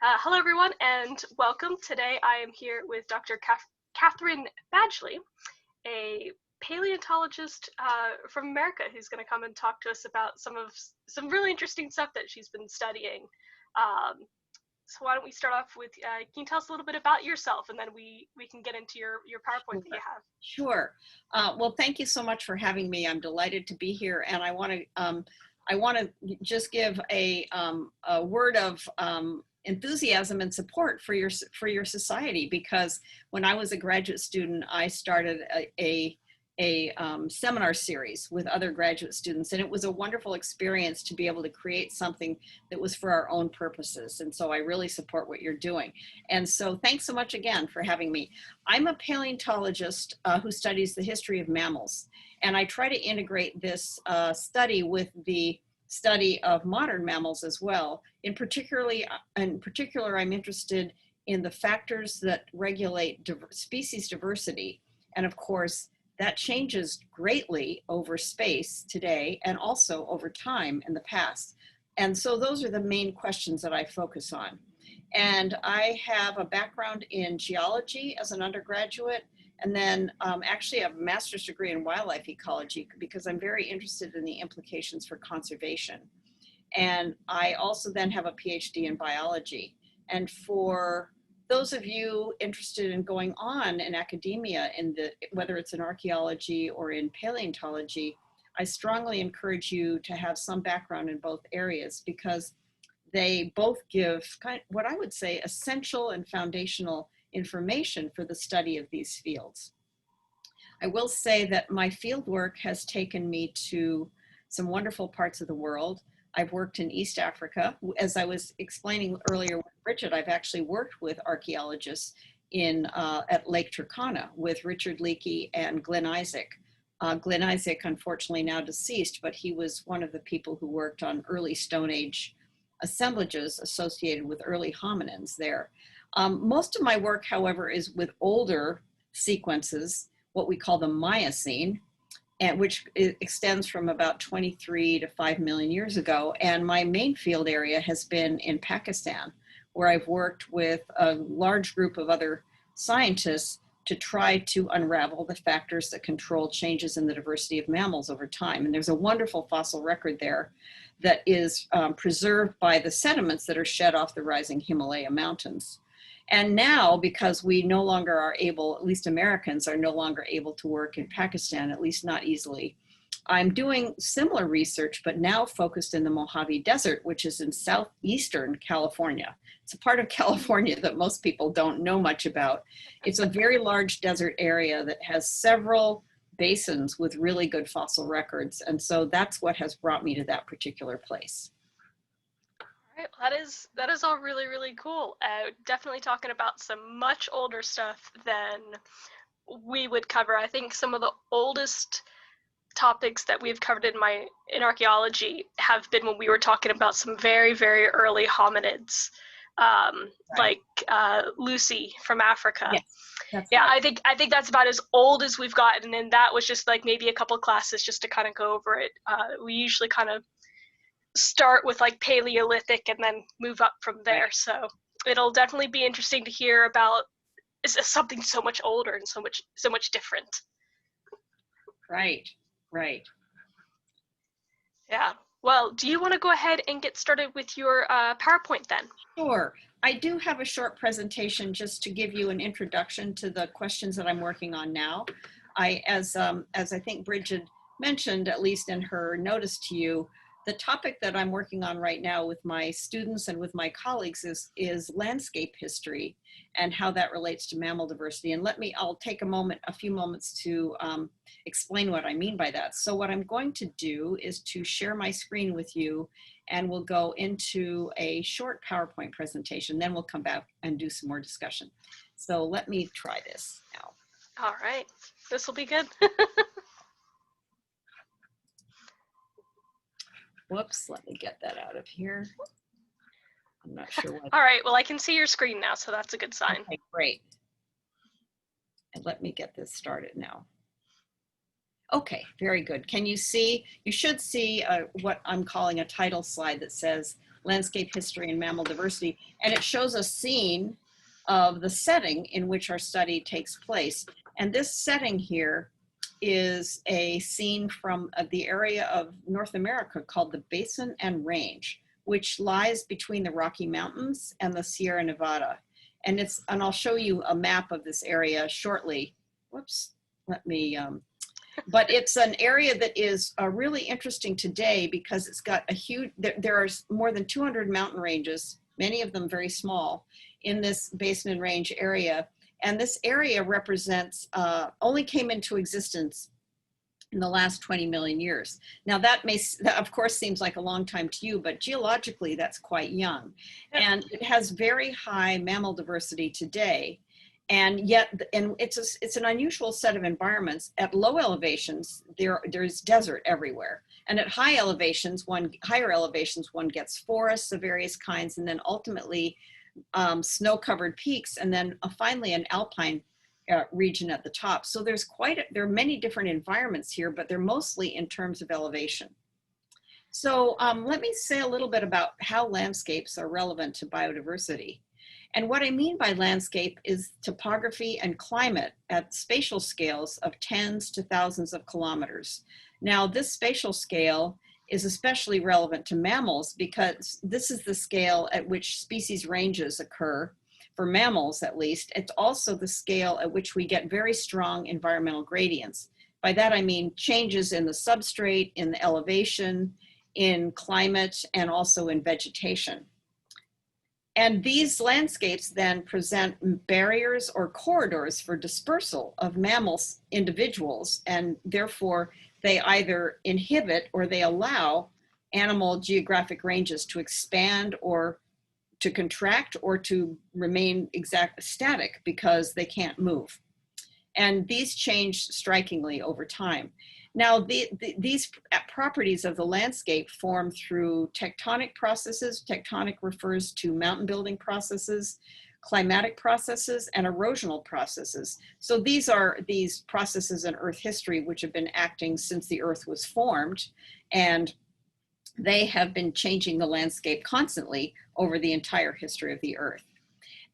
Hello, everyone, and welcome. Today I am here with Dr. Catherine Badgley, a paleontologist from America, who's going to come and talk to us about some really interesting stuff that she's been studying. So why don't we start off with, can you tell us a little bit about yourself, and then we can get into your PowerPoint that you have. Sure. Well, thank you so much for having me. I'm delighted to be here, and I want to just give a word of enthusiasm and support for your society, because when I was a graduate student, I started a seminar series with other graduate students, and it was a wonderful experience to be able to create something that was for our own purposes. And so I really support what you're doing. And so thanks so much again for having me. I'm a paleontologist who studies the history of mammals, and I try to integrate this study with the study of modern mammals as well. In particular, I'm interested in the factors that regulate species diversity. And of course, that changes greatly over space today and also over time in the past. And so those are the main questions that I focus on. And I have a background in geology as an undergraduate, and then actually a master's degree in wildlife ecology, because I'm very interested in the implications for conservation. And I also then have a PhD in biology. And for those of you interested in going on in academia, whether it's in archaeology or in paleontology, I strongly encourage you to have some background in both areas, because they both give what I would say essential and foundational information for the study of these fields. I will say that my field work has taken me to some wonderful parts of the world. I've worked in East Africa. As I was explaining earlier with Bridget, I've actually worked with archaeologists at Lake Turkana with Richard Leakey and Glenn Isaac. Glenn Isaac, unfortunately now deceased, but he was one of the people who worked on early Stone Age assemblages associated with early hominins there. Most of my work, however, is with older sequences, what we call the Miocene, and which extends from about 23 to 5 million years ago. And my main field area has been in Pakistan, where I've worked with a large group of other scientists to try to unravel the factors that control changes in the diversity of mammals over time. And there's a wonderful fossil record there that is preserved by the sediments that are shed off the rising Himalaya mountains. And now, because we no longer are able, at least Americans are no longer able to work in Pakistan, at least not easily, I'm doing similar research, but now focused in the Mojave Desert, which is in southeastern California. It's a part of California that most people don't know much about. It's a very large desert area that has several basins with really good fossil records. And so that's what has brought me to that particular place. Right, that is all really, really cool. Definitely talking about some much older stuff than we would cover. I think some of the oldest topics that we've covered in archaeology have been when we were talking about some very, very early hominids, right. Like Lucy from Africa. Yes, yeah, right. I think that's about as old as we've gotten, and that was just like maybe a couple classes just to kind of go over it. We usually kind of start with like Paleolithic and then move up from there. Right. So it'll definitely be interesting to hear about something so much older and so much different. Right. Yeah. Well, do you want to go ahead and get started with your PowerPoint then? Sure. I do have a short presentation just to give you an introduction to the questions that I'm working on now. As I think Bridget mentioned, at least in her notice to you, the topic that I'm working on right now with my students and with my colleagues is landscape history and how that relates to mammal diversity. And I'll take a few moments to explain what I mean by that. So what I'm going to do is to share my screen with you, and we'll go into a short PowerPoint presentation. Then we'll come back and do some more discussion. So let me try this now. All right, this will be good. Whoops, let me get that out of here. I'm not sure what. All right, well, I can see your screen now, so that's a good sign. Okay, great. And let me get this started now. Okay, very good. Can you see? You should see what I'm calling a title slide that says Landscape History and Mammal Diversity. And it shows a scene of the setting in which our study takes place. And this setting here is a scene from the area of North America called the Basin and Range, which lies between the Rocky Mountains and the Sierra Nevada. And I'll show you a map of this area shortly. Whoops, but it's an area that is really interesting today because it's got a huge, there are more than 200 mountain ranges, many of them very small, in this Basin and Range area. And this area represents, only came into existence in the last 20 million years. Now that of course seems like a long time to you, but geologically that's quite young. And it has very high mammal diversity today. And yet, it's an unusual set of environments. At low elevations, there's desert everywhere. And at higher elevations, one gets forests of various kinds, and then ultimately snow-covered peaks, and then finally an alpine region at the top. So there are many different environments here, but they're mostly in terms of elevation. So let me say a little bit about how landscapes are relevant to biodiversity. And what I mean by landscape is topography and climate at spatial scales of tens to thousands of kilometers. Now, this spatial scale is especially relevant to mammals because this is the scale at which species ranges occur, for mammals at least. It's also the scale at which we get very strong environmental gradients. By that I mean changes in the substrate, in the elevation, in climate, and also in vegetation. And these landscapes then present barriers or corridors for dispersal of mammals individuals, and therefore they either inhibit or they allow animal geographic ranges to expand or to contract or to remain static because they can't move. And these change strikingly over time. Now, these properties of the landscape form through tectonic processes. Tectonic refers to mountain building processes, climatic processes, and erosional processes. So these are these processes in Earth history which have been acting since the Earth was formed, and they have been changing the landscape constantly over the entire history of the Earth.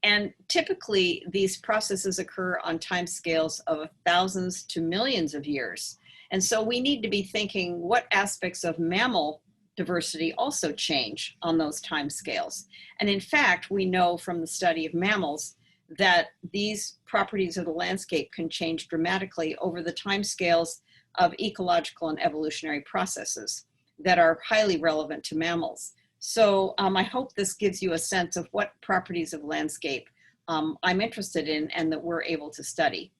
And typically, these processes occur on timescales of thousands to millions of years. And so we need to be thinking what aspects of mammal diversity also change on those timescales. And in fact, we know from the study of mammals that these properties of the landscape can change dramatically over the timescales of ecological and evolutionary processes that are highly relevant to mammals. So I hope this gives you a sense of what properties of landscape I'm interested in and that we're able to study.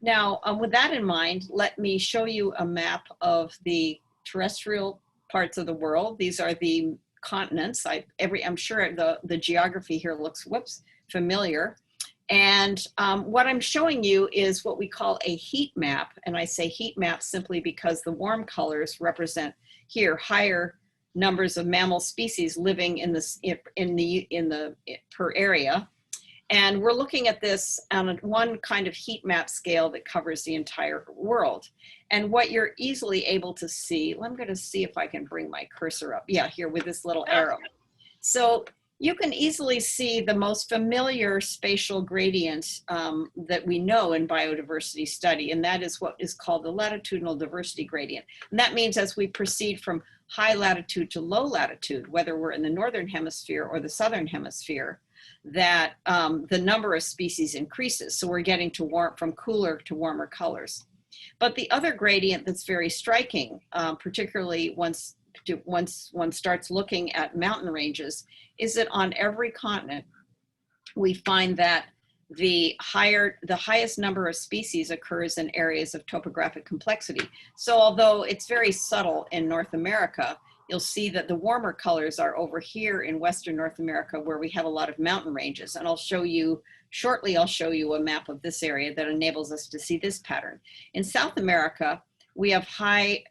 Now, with that in mind, let me show you a map of the terrestrial parts of the world. These are the continents. I'm sure the geography here looks, familiar. And what I'm showing you is what we call a heat map. And I say heat map simply because the warm colors represent here higher numbers of mammal species living in the per area. And we're looking at this on one kind of heat map scale that covers the entire world. And what you're easily able to see, I'm going to see if I can bring my cursor up. Yeah, here with this little arrow. So you can easily see the most familiar spatial gradient that we know in biodiversity study, and that is what is called the latitudinal diversity gradient. And that means as we proceed from high latitude to low latitude, whether we're in the northern hemisphere or the southern hemisphere, that the number of species increases. So we're getting to from cooler to warmer colors. But the other gradient that's very striking, particularly once one starts looking at mountain ranges, is that on every continent, we find that the highest number of species occurs in areas of topographic complexity. So although it's very subtle in North America, you'll see that the warmer colors are over here in Western North America where we have a lot of mountain ranges. And I'll show you a map of this area that enables us to see this pattern. In South America, we have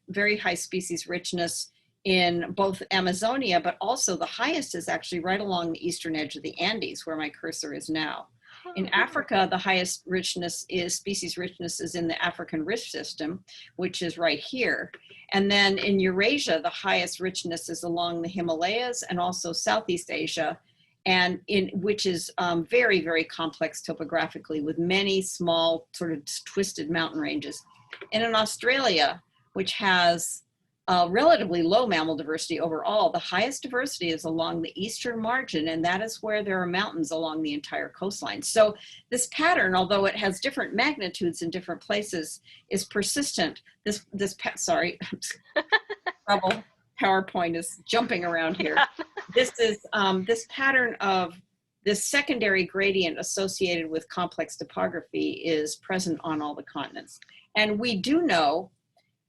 very high species richness in both Amazonia, but also the highest is actually right along the eastern edge of the Andes where my cursor is now. In Africa, the highest richness is, species richness is in the African Rift System, which is right here. And then in Eurasia, the highest richness is along the Himalayas and also Southeast Asia, and which is very, very complex topographically with many small sort of twisted mountain ranges. And in Australia, which has relatively low mammal diversity overall, the highest diversity is along the eastern margin, and that is where there are mountains along the entire coastline. So this pattern, although it has different magnitudes in different places, is persistent. Sorry, trouble. PowerPoint is jumping around here. Yeah. This pattern of this secondary gradient associated with complex topography is present on all the continents. And we do know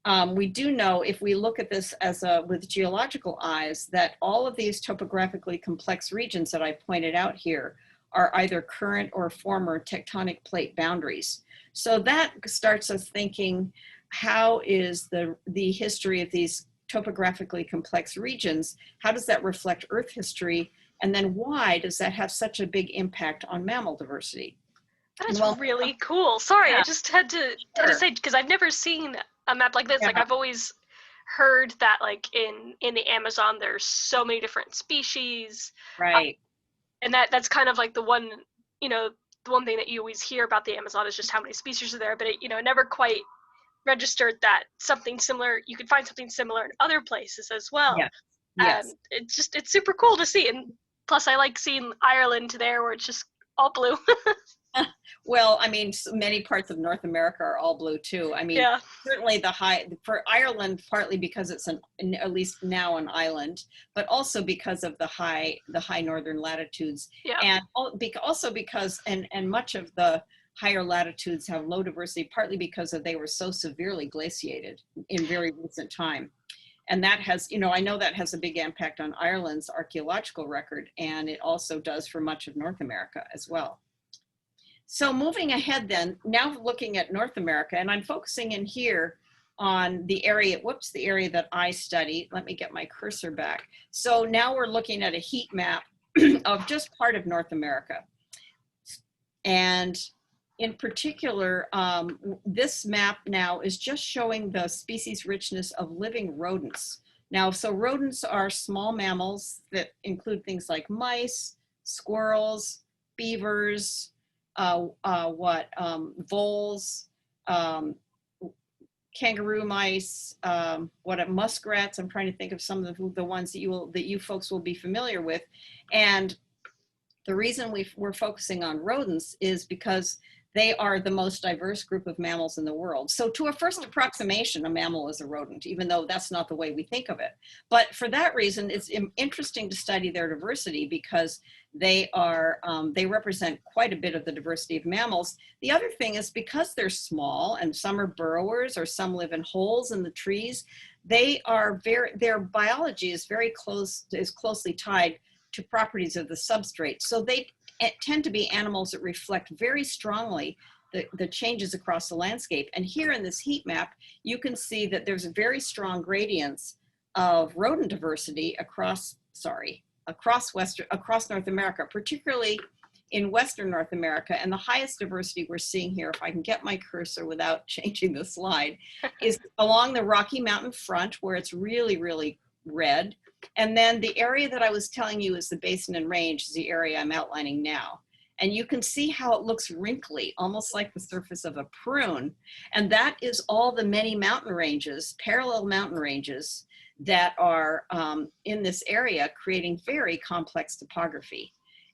if we look at this with geological eyes, that all of these topographically complex regions that I pointed out here are either current or former tectonic plate boundaries. So that starts us thinking, how is the history of these topographically complex regions, how does that reflect Earth history? And then why does that have such a big impact on mammal diversity? That is really cool. Sorry, yeah. I just had to say, because I've never seen a map like this. Yeah. Like, I've always heard that, like, in the Amazon, there's so many different species. Right. And that's kind of like the one thing that you always hear about the Amazon is just how many species are there, but it never quite registered that something similar, you could find something similar in other places as well. Yeah. Yes. It's super cool to see. And plus I like seeing Ireland there where it's just all blue. Well, I mean, many parts of North America are all blue too. I mean, yeah. Certainly for Ireland, partly because it's at least now an island, but also because of the high northern latitudes. Yeah. And also because, and much of the higher latitudes have low diversity, partly because they were so severely glaciated in very recent time. And that has, I know that has a big impact on Ireland's archaeological record, and it also does for much of North America as well. So moving ahead then, now looking at North America, and I'm focusing in here on the area, the area that I study. Let me get my cursor back. So now we're looking at a heat map of just part of North America. And in particular, this map now is just showing the species richness of living rodents. Now, so rodents are small mammals that include things like mice, squirrels, beavers, voles, kangaroo mice, muskrats. I'm trying to think of some of the ones that you folks will be familiar with. And the reason we're focusing on rodents is because they are the most diverse group of mammals in the world. So to a first approximation, a mammal is a rodent, even though that's not the way we think of it. But for that reason, it's interesting to study their diversity because they represent quite a bit of the diversity of mammals. The other thing is because they're small and some are burrowers or some live in holes in the trees, their biology is closely tied to properties of the substrate. So they tend to be animals that reflect very strongly the changes across the landscape. And here in this heat map, you can see that there's very strong gradients of rodent diversity across North America, particularly in Western North America. And the highest diversity we're seeing here, if I can get my cursor without changing the slide, is along the Rocky Mountain front where it's really, really red. And then the area that I was telling you is the Basin and Range is the area I'm outlining now. And you can see how it looks wrinkly, almost like the surface of a prune. And that is all the many mountain ranges, parallel mountain ranges that are in this area, creating very complex topography.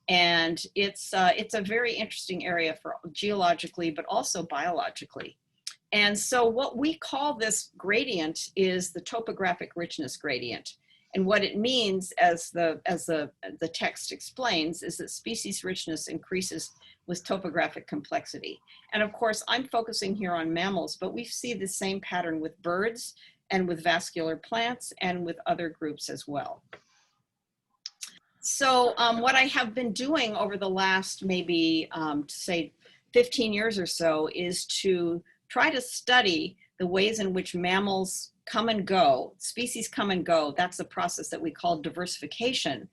And it's a very interesting area for geologically, but also biologically. And so what we call this gradient is the topographic richness gradient. And what it means, as the text explains, is that species richness increases with topographic complexity. And of course, I'm focusing here on mammals, but we see the same pattern with birds and with vascular plants and with other groups as well. So what I have been doing over the last maybe, say, 15 years or so is to try to study the ways in which mammals come and go, species come and go. That's the process that we call diversification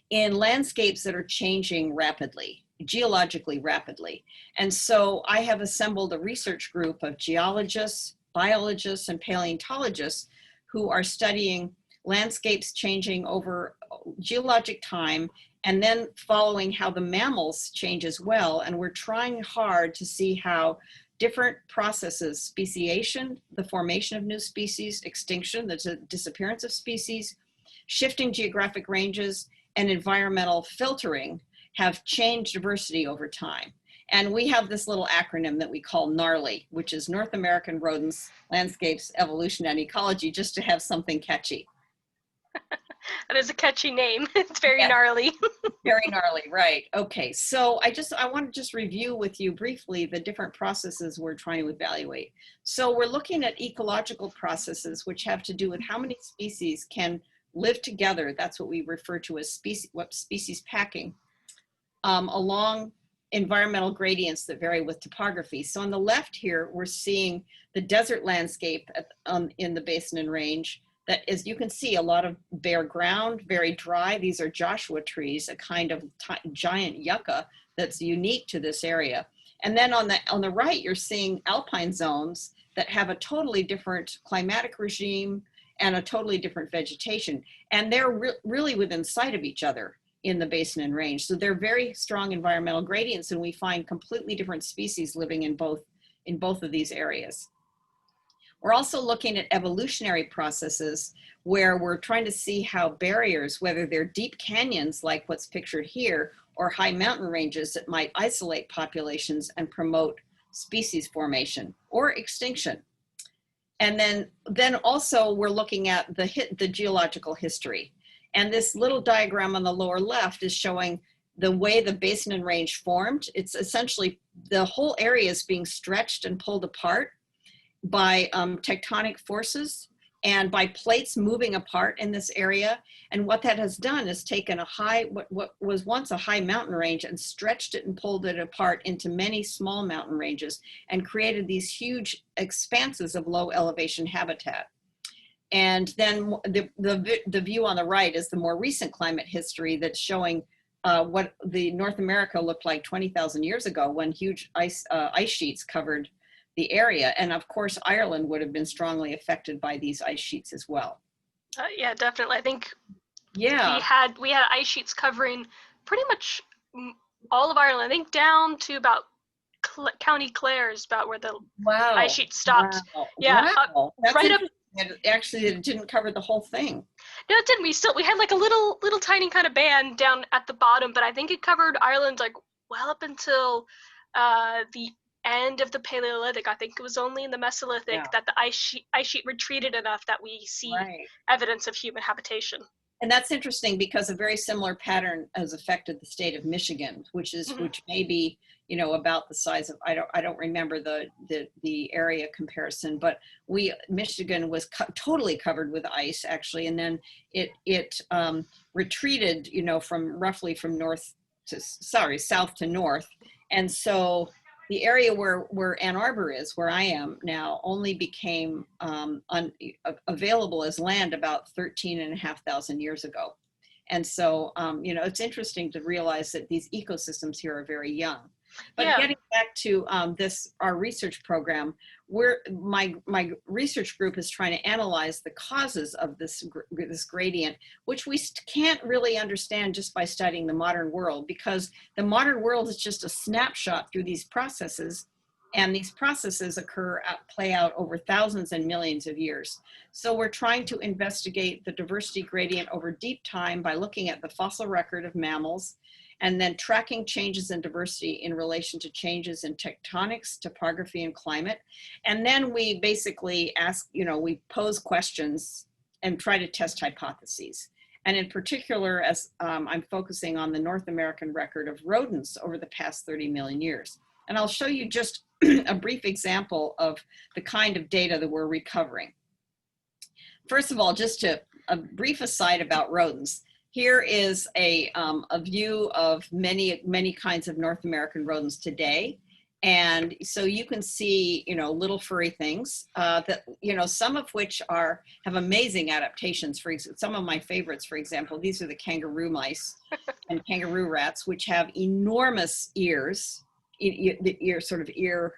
in landscapes that are changing rapidly, geologically rapidly. And so I have assembled a research group of geologists, biologists, and paleontologists who are studying landscapes changing over geologic time and then following how the mammals change as well. And we're trying hard to see how different processes, speciation, the formation of new species, extinction, the disappearance of species, shifting geographic ranges, and environmental filtering have changed diversity over time. And we have this little acronym that we call NARLI, which is North American Rodents, Landscapes, Evolution, and Ecology, just to have something catchy. That is a catchy name. It's very gnarly. Very gnarly, right. Okay, so I want to just review with you briefly the different processes we're trying to evaluate. So we're looking at ecological processes, which have to do with how many species can live together. That's what we refer to as species packing, along environmental gradients that vary with topography. So on the left here, we're seeing the desert landscape in the Basin and Range. That, as you can see, a lot of bare ground, very dry. These are Joshua trees, a kind of giant yucca that's unique to this area. And then on the right, you're seeing alpine zones that have a totally different climatic regime and a totally different vegetation. And they're really within sight of each other in the Basin and Range. So they're very strong environmental gradients, and we find completely different species living in both of these areas. We're also looking at evolutionary processes where we're trying to see how barriers, whether they're deep canyons like what's pictured here, or high mountain ranges that might isolate populations and promote species formation or extinction. And then also we're looking at the geological history. And this little diagram on the lower left is showing the way the Basin and Range formed. It's essentially the whole area is being stretched and pulled apart by tectonic forces and by plates moving apart in this area. And what that has done is taken what was once a high mountain range and stretched it and pulled it apart into many small mountain ranges and created these huge expanses of low elevation habitat. And then the view on the right is the more recent climate history that's showing what the North America looked like 20,000 years ago when huge ice sheets covered the area. And of course, Ireland would have been strongly affected by these ice sheets as well. Yeah, definitely. I think we Yeah, had ice sheets covering pretty much all of Ireland. I think down to about County Clare is about where the wow. ice sheet stopped. Wow. Yeah, Wow. That's right up. Actually, it didn't cover the whole thing. No, it didn't. We had like a little tiny kind of band down at the bottom, but I think it covered Ireland like well up until the end of the Paleolithic. I think it was only in the Mesolithic that the ice sheet retreated enough that we see evidence of human habitation. And that's interesting because a very similar pattern has affected the state of Michigan, which may be, about the size of, I don't remember the area comparison, but Michigan was totally covered with ice actually, and then it retreated, south to north, and so the area where Ann Arbor is, where I am now, only became available as land about 13,500 years ago. And so, it's interesting to realize that these ecosystems here are very young. But getting back to our research program, my research group is trying to analyze the causes of this gradient, which we can't really understand just by studying the modern world, because the modern world is just a snapshot through these processes, and these processes play out over thousands and millions of years. So we're trying to investigate the diversity gradient over deep time by looking at the fossil record of mammals, and then tracking changes in diversity in relation to changes in tectonics, topography, and climate. And then we basically we pose questions and try to test hypotheses. And in particular, as I'm focusing on the North American record of rodents over the past 30 million years. And I'll show you just a brief example of the kind of data that we're recovering. First of all, just a brief aside about rodents. Here is a view of many kinds of North American rodents today. And so you can see, you know, little furry things that, you know, some of which have amazing adaptations. For example, some of my favorites, for example, these are the kangaroo mice and kangaroo rats, which have enormous ears, the ear sort of ear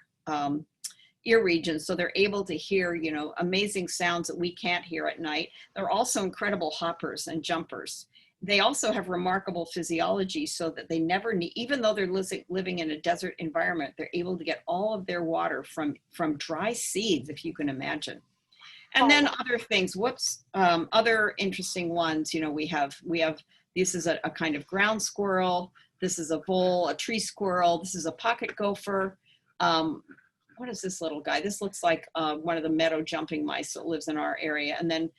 regions, so they're able to hear, you know, amazing sounds that we can't hear at night. They're also incredible hoppers and jumpers. They also have remarkable physiology, so that they never need, even though they're living in a desert environment, they're able to get all of their water from dry seeds, if you can imagine. And then other things, other interesting ones, you know, we have, this is a kind of ground squirrel. This is a vole, a tree squirrel. This is a pocket gopher. What is this little guy? This looks like one of the meadow jumping mice that lives in our area. And then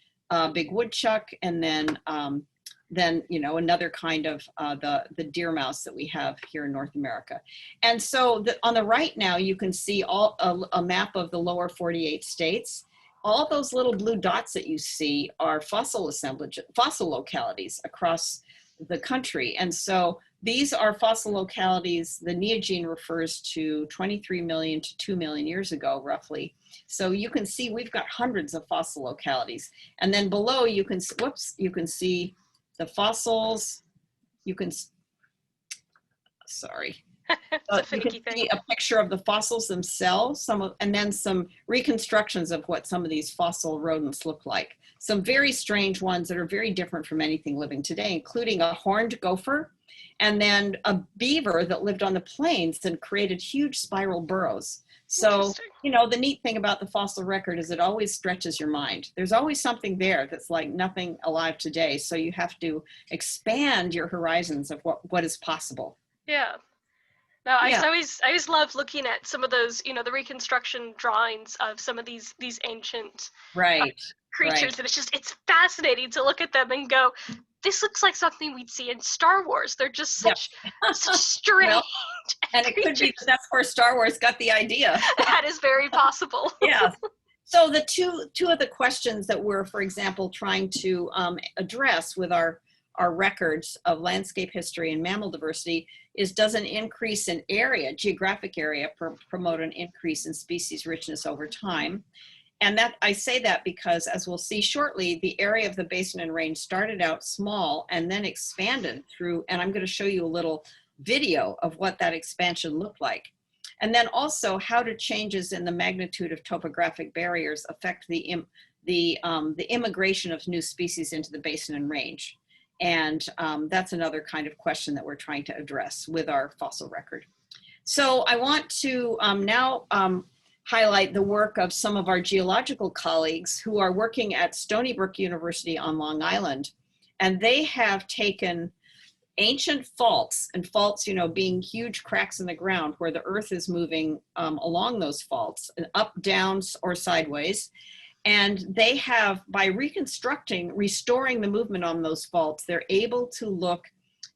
big woodchuck, and then, you know, another kind of the deer mouse that we have here in North America. And so on the right now, you can see a map of the lower 48 states. All those little blue dots that you see are fossil localities across the country. And so these are fossil localities. The Neogene refers to 23 million to 2 million years ago, roughly. So you can see we've got hundreds of fossil localities. And then below you can see the fossils. You can, sorry. You can see a picture of the fossils themselves, and then some reconstructions of what some of these fossil rodents look like. Some very strange ones that are very different from anything living today, including a horned gopher, and then a beaver that lived on the plains and created huge spiral burrows. So, you know, the neat thing about the fossil record is it always stretches your mind. There's always something there that's like nothing alive today. So you have to expand your horizons of what is possible. Yeah. No, I always love looking at some of those, you know, the reconstruction drawings of some of these ancient creatures, and it's fascinating to look at them and go, this looks like something we'd see in Star Wars. They're just such strange. Well, and it could be that's where Star Wars got the idea. That is very possible. Yeah. So the two of the questions that we're, for example, trying to address with our records of landscape history and mammal diversity is, does an increase in area, geographic area, promote an increase in species richness over time? And that, I say that because, as we'll see shortly, the area of the Basin and Range started out small and then expanded through, and I'm going to show you a little video of what that expansion looked like. And then also how do changes in the magnitude of topographic barriers affect the immigration of new species into the Basin and Range. And that's another kind of question that we're trying to address with our fossil record. So I want to now highlight the work of some of our geological colleagues who are working at Stony Brook University on Long Island. And they have taken ancient faults, and faults, you know, being huge cracks in the ground where the earth is moving along those faults, up, down, or sideways. And they have, by restoring the movement on those faults, they're able to look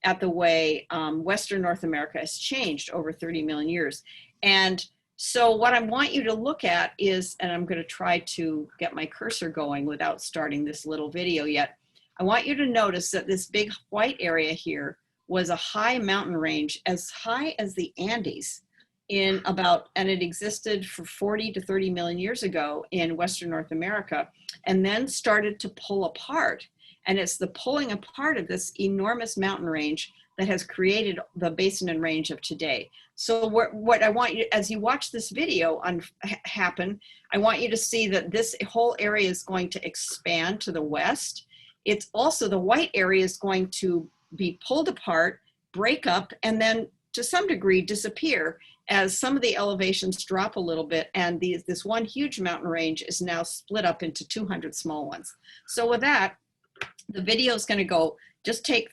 at the way Western North America has changed over 30 million years. And so what I want you to look at is, and I'm going to try to get my cursor going without starting this little video yet. I want you to notice that this big white area here was a high mountain range, as high as the Andes, and it existed for 40 to 30 million years ago in Western North America, and then started to pull apart. And it's the pulling apart of this enormous mountain range that has created the Basin and Range of today. So what I want you, as you watch this video happen, I want you to see that this whole area is going to expand to the west. It's also, the white area is going to be pulled apart, break up, and then to some degree disappear as some of the elevations drop a little bit, and this one huge mountain range is now split up into 200 small ones. So with that, the video is going to go, just take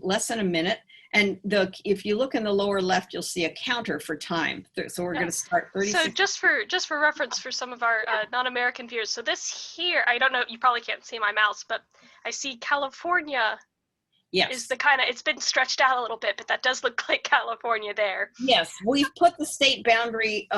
less than a minute. And if you look in the lower left, you'll see a counter for time. So we're going to start 36. So just for reference for some of our non-American viewers, so this here, I don't know, you probably can't see my mouse, but I see California. Yes. Is the kind of, it's been stretched out a little bit, but that does look like California there. Yes, we've put the state boundary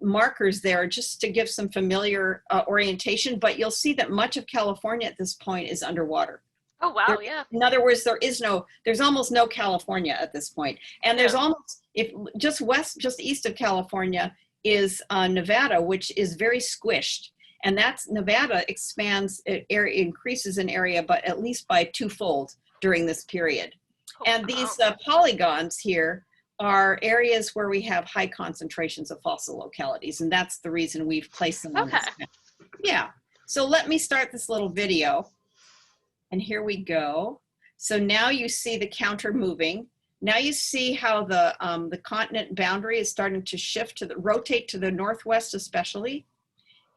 markers there just to give some familiar orientation, but you'll see that much of California at this point is underwater. Oh, wow, There, yeah. in other words, there's almost no California at this point. And there's Yeah. almost, if just east of California is Nevada, which is very squished. And that's, Nevada expands, increases in area, but at least by twofold during this period. Oh, And wow. these polygons here are areas where we have high concentrations of fossil localities. And that's the reason we've placed them on Okay. this map. Yeah. So let me start this little video. And here we go. So now you see the counter moving. Now you see how the continent boundary is starting to shift rotate to the northwest especially.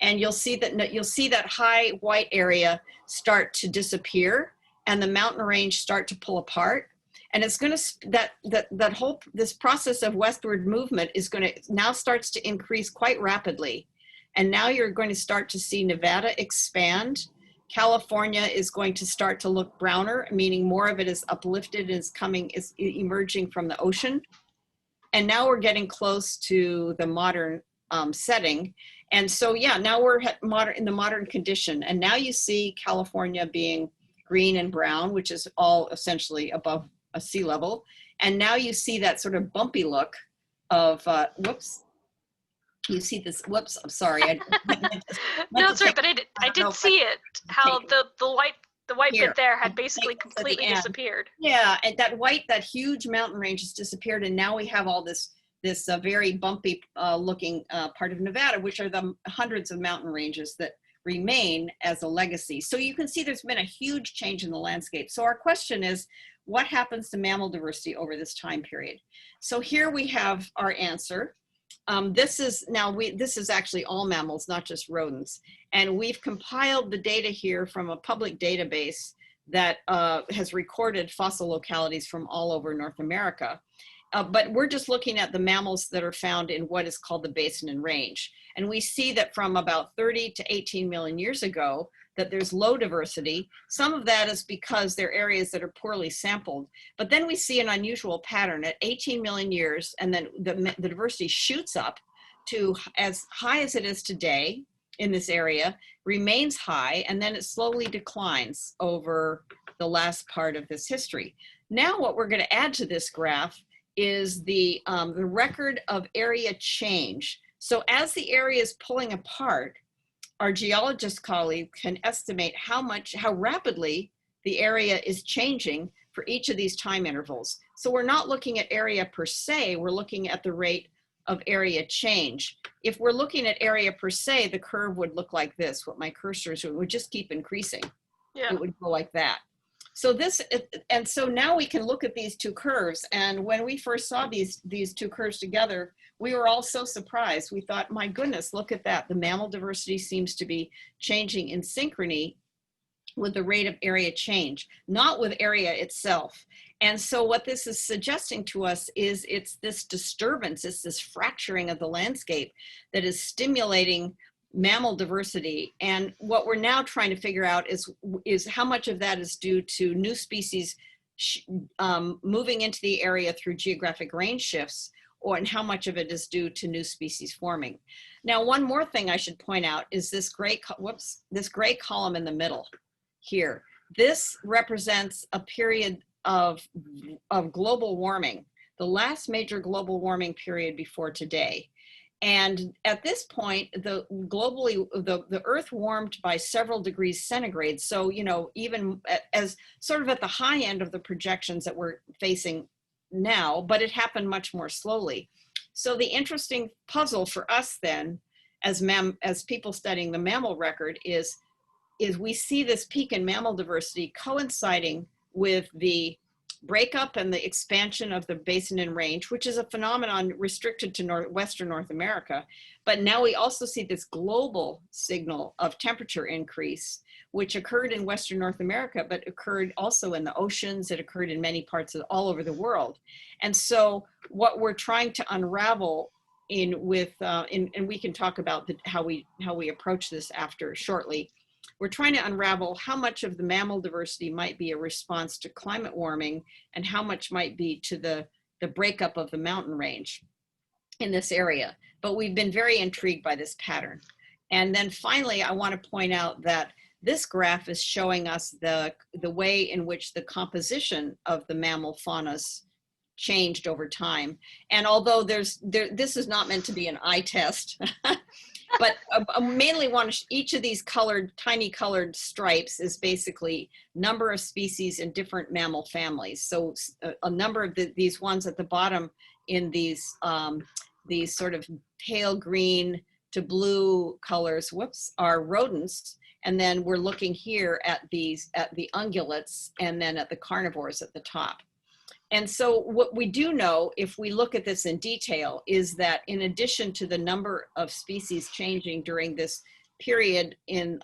And you'll see that high white area start to disappear and the mountain range start to pull apart. And it's going to, this process of westward movement is going to now starts to increase quite rapidly. And now you're going to start to see Nevada expand. California is going to start to look browner, meaning more of it is uplifted, is emerging from the ocean. And now we're getting close to the modern setting. And so, yeah, now we're in the modern condition. And now you see California being green and brown, which is all essentially above sea level. And now you see that sort of bumpy look of, whoops, you see this, whoops, I'm sorry. No, sorry, but I did see it, how the white bit there had basically completely disappeared. Yeah, and that huge mountain range has disappeared, and now we have all this very bumpy looking part of Nevada, which are the hundreds of mountain ranges that remain as a legacy. So you can see there's been a huge change in the landscape. So our question is, what happens to mammal diversity over this time period? So here we have our answer. This is actually all mammals, not just rodents. And we've compiled the data here from a public database that has recorded fossil localities from all over North America. But we're just looking at the mammals that are found in what is called the Basin and Range. And we see that from about 30 to 18 million years ago, that there's low diversity. Some of that is because they're areas that are poorly sampled. But then we see an unusual pattern at 18 million years, and then the diversity shoots up to as high as it is today in this area, remains high, and then it slowly declines over the last part of this history. Now what we're going to add to this graph is the record of area change. So as the area is pulling apart, our geologist colleague can estimate how rapidly the area is changing for each of these time intervals. So we're not looking at area per se, we're looking at the rate of area change. If we're looking at area per se, the curve would look like this. What my cursor is, it would just keep increasing. Yeah. It would go like that. So so now we can look at these two curves. And when we first saw these two curves together, we were all so surprised. We thought, my goodness, look at that. The mammal diversity seems to be changing in synchrony with the rate of area change, not with area itself. And so what this is suggesting to us is it's this disturbance, it's this fracturing of the landscape that is stimulating mammal diversity. And what we're now trying to figure out is how much of that is due to new species moving into the area through geographic range shifts, and how much of it is due to new species forming. Now, one more thing I should point out is this gray column in the middle here. This represents a period of global warming, the last major global warming period before today. And at this point, globally, the Earth warmed by several degrees centigrade. So, even as sort of at the high end of the projections that we're facing now, but it happened much more slowly. So the interesting puzzle for us then, as people studying the mammal record, is we see this peak in mammal diversity coinciding with the breakup and the expansion of the Basin and Range, which is a phenomenon restricted to Western North America. But now we also see this global signal of temperature increase, which occurred in Western North America, but occurred also in the oceans. It occurred in many parts all over the world. And so what we're trying to unravel and we can talk about how we approach this after shortly. We're trying to unravel how much of the mammal diversity might be a response to climate warming and how much might be to the breakup of the mountain range in this area. But we've been very intrigued by this pattern. And then finally, I want to point out that this graph is showing us the way in which the composition of the mammal faunas changed over time. And although this is not meant to be an eye test, but I mainly want each of these tiny colored stripes is basically number of species in different mammal families. So a number of these ones at the bottom in these sort of pale green to blue colors, are rodents. And then we're looking here at the ungulates and then at the carnivores at the top. And so what we do know, if we look at this in detail, is that in addition to the number of species changing during this period in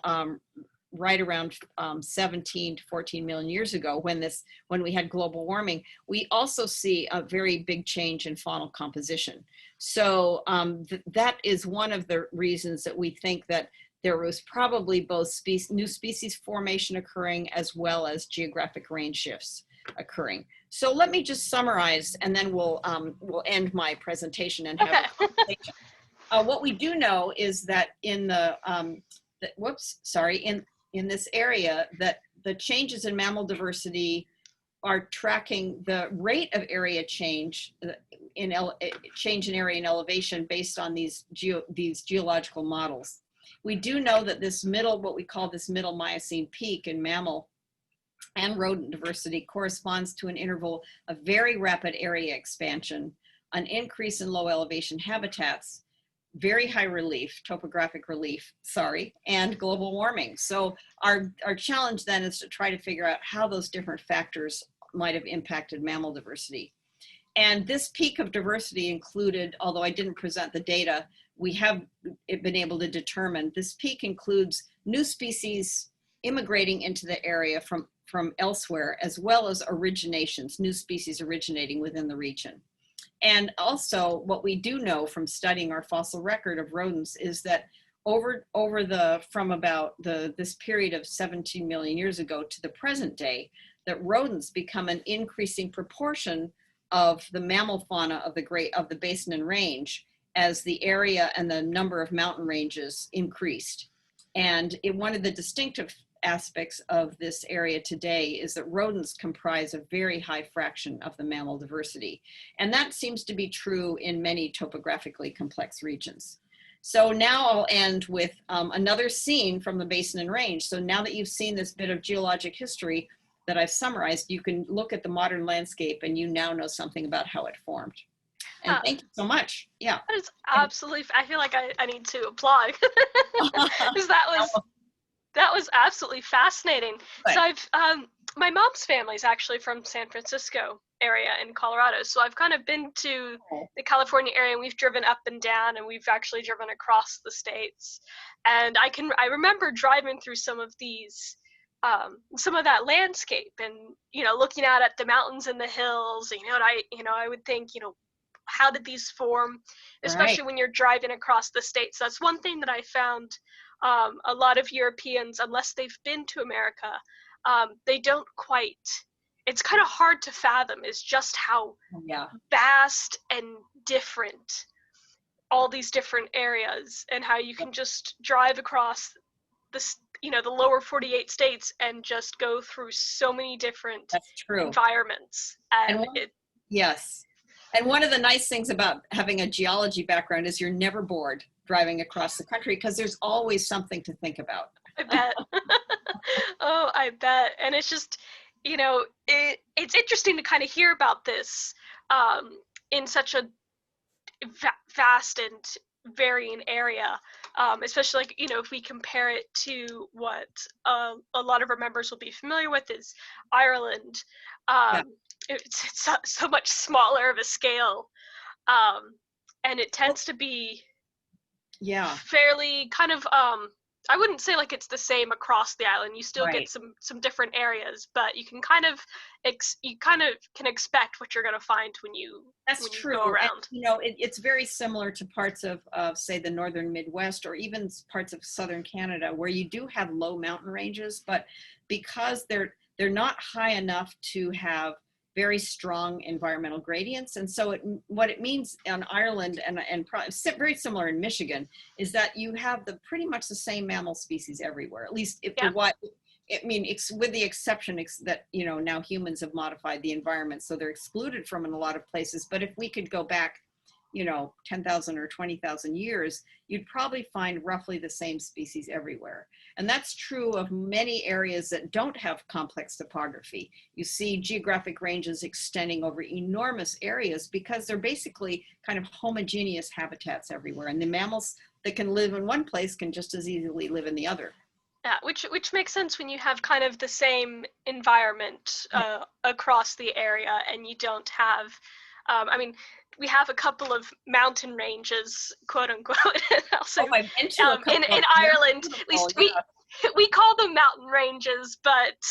right around 17 to 14 million years ago, when we had global warming, we also see a very big change in faunal composition. So that is one of the reasons that we think that there was probably both new species formation occurring as well as geographic range shifts occurring. So let me just summarize, and then we'll end my presentation and have a conversation. What we do know is that in in this area, that the changes in mammal diversity are tracking the rate of area change in area and elevation based on these geological models. We do know that this what we call this middle Miocene peak in mammal and rodent diversity corresponds to an interval of very rapid area expansion, an increase in low elevation habitats, very high relief, topographic relief, and global warming. So our challenge then is to try to figure out how those different factors might have impacted mammal diversity. And this peak of diversity included, although I didn't present the data, we have been able to determine this peak includes new species immigrating into the area from elsewhere, as well as originations, new species originating within the region. And also what we do know from studying our fossil record of rodents is that from about this period of 17 million years ago to the present day, that rodents become an increasing proportion of the mammal fauna of the Basin and Range as the area and the number of mountain ranges increased. And one of the distinctive aspects of this area today is that rodents comprise a very high fraction of the mammal diversity. And that seems to be true in many topographically complex regions. So now I'll end with another scene from the Basin and Range. So now that you've seen this bit of geologic history that I've summarized, you can look at the modern landscape and you now know something about how it formed. And thank you so much. Yeah. That is absolutely, I feel like I need to applaud. Because that was absolutely fascinating. Right. So my mom's family is actually from San Francisco area in Colorado. So I've kind of been to the California area, and we've driven up and down, and we've actually driven across the states. And I remember driving through some of that landscape, and looking out at the mountains and the hills. And I would think, how did these form, especially when you're driving across the states. That's one thing that I found. A lot of Europeans, unless they've been to America, they don't quite, it's kind of hard to fathom is just how vast and different all these different areas, and how you can just drive across the lower 48 states and just go through so many different environments. Yes. And one of the nice things about having a geology background is you're never bored driving across the country because there's always something to think about. I bet. Oh, I bet. And it's just, it's interesting to kind of hear about this in such a vast and varying area, especially if we compare it to what a lot of our members will be familiar with is Ireland. It's so much smaller of a scale, and it tends to be fairly kind of I wouldn't say like it's the same across the island. You still get some different areas, but you can kind of can expect what you're going to find when you go around. And, it's very similar to parts of say the northern Midwest or even parts of southern Canada where you do have low mountain ranges, but because they're not high enough to have very strong environmental gradients. And so what it means on Ireland and probably very similar in Michigan is that you have pretty much the same mammal species everywhere, at least if Yeah. I mean, with the exception that, you know, now humans have modified the environment, so they're excluded from in a lot of places. But if we could go back, you know, 10,000 or 20,000 years, you'd probably find roughly the same species everywhere. And that's true of many areas that don't have complex topography. You see geographic ranges extending over enormous areas because they're basically kind of homogeneous habitats everywhere. And the mammals that can live in one place can just as easily live in the other. Yeah, which makes sense when you have kind of the same environment across the area, and you don't have, I mean, we have a couple of mountain ranges, quote unquote. Also, I've been to a couple in Ireland, at least we call them mountain ranges, but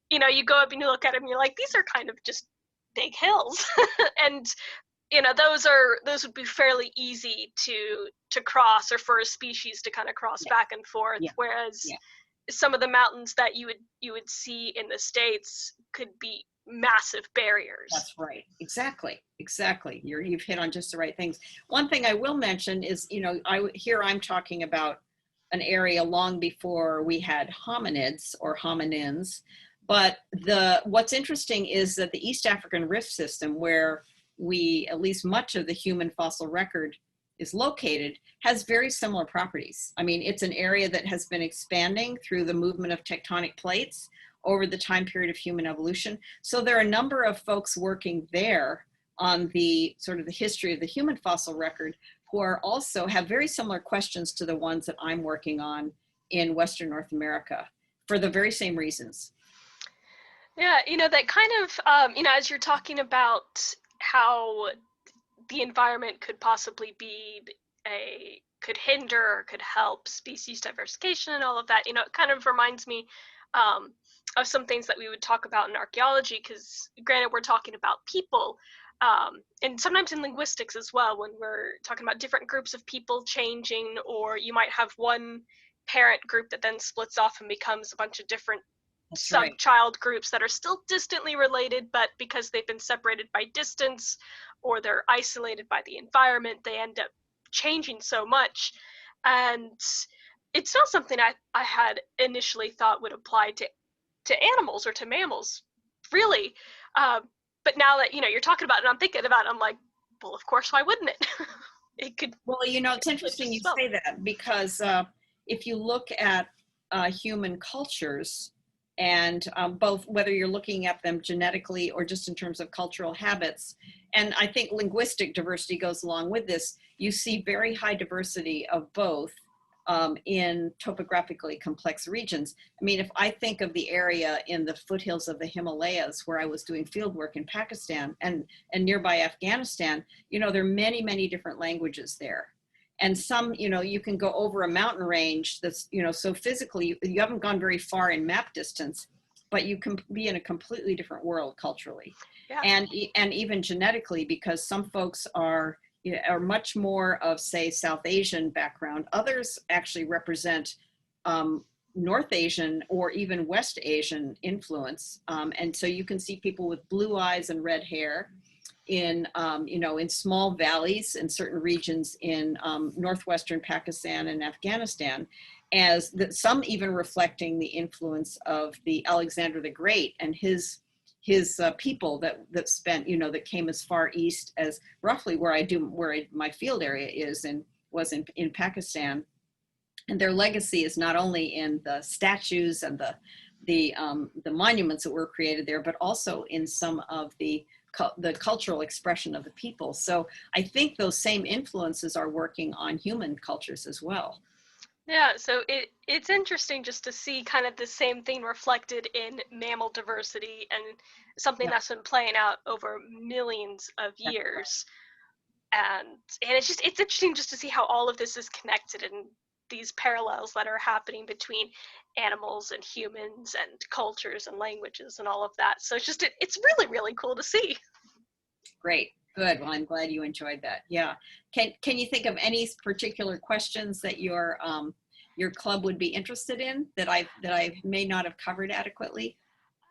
you know, you go up and you look at them, and you're like, these are kind of just big hills, and you know, those would be fairly easy to cross, or for a species to kind of cross back and forth. Whereas some of the mountains that you would see in the States could be massive barriers. That's right. Exactly. You've hit on just the right things. One thing I will mention is, you know, I'm talking about an area long before we had hominids or hominins. But what's interesting is that the East African Rift System, where at least much of the human fossil record is located, has very similar properties. I mean, it's an area that has been expanding through the movement of tectonic plates over the time period of human evolution. So there are a number of folks working there on the sort of the history of the human fossil record who are also have very similar questions to the ones that I'm working on in Western North America for the very same reasons. Yeah, you know, that kind of, you know, as you're talking about how the environment could possibly could hinder or could help species diversification and all of that, you know, it kind of reminds me of some things that we would talk about in archaeology, because granted, we're talking about people, and sometimes in linguistics as well, when we're talking about different groups of people changing, or you might have one parent group that then splits off and becomes a bunch of different sub-child groups that are still distantly related, but because they've been separated by distance or they're isolated by the environment, they end up changing so much. And it's not something I had initially thought would apply to animals or to mammals, really. But now that, you know, you're talking about it and I'm thinking about it, I'm like, well, of course, why wouldn't it? It could. Well, you know, it's interesting you say that, because if you look at human cultures, and both whether you're looking at them genetically or just in terms of cultural habits, and I think linguistic diversity goes along with this, you see very high diversity of both in topographically complex regions. I mean, if I think of the area in the foothills of the Himalayas where I was doing field work in Pakistan and nearby Afghanistan, you know, there are many, many different languages there. And some, you know, you can go over a mountain range that's, you know, so physically you haven't gone very far in map distance, but you can be in a completely different world culturally. Yeah. And even genetically, because some folks are much more of, say, South Asian background. Others actually represent North Asian or even West Asian influence. And so you can see people with blue eyes and red hair in, you know, in small valleys in certain regions in northwestern Pakistan and Afghanistan, as some even reflecting the influence of the Alexander the Great and his people that spent, you know, that came as far east as roughly where my field area is and was in Pakistan. And their legacy is not only in the statues and the monuments that were created there, but also in some of the cultural expression of the people. So I think those same influences are working on human cultures as well. Yeah, so it's interesting just to see kind of the same thing reflected in mammal diversity, and something that's been playing out over millions of years. And it's interesting just to see how all of this is connected, and these parallels that are happening between animals and humans and cultures and languages and all of that. So it's really, really cool to see. Great. Good. Well, I'm glad you enjoyed that. Yeah. Can you think of any particular questions that your club would be interested in that I may not have covered adequately?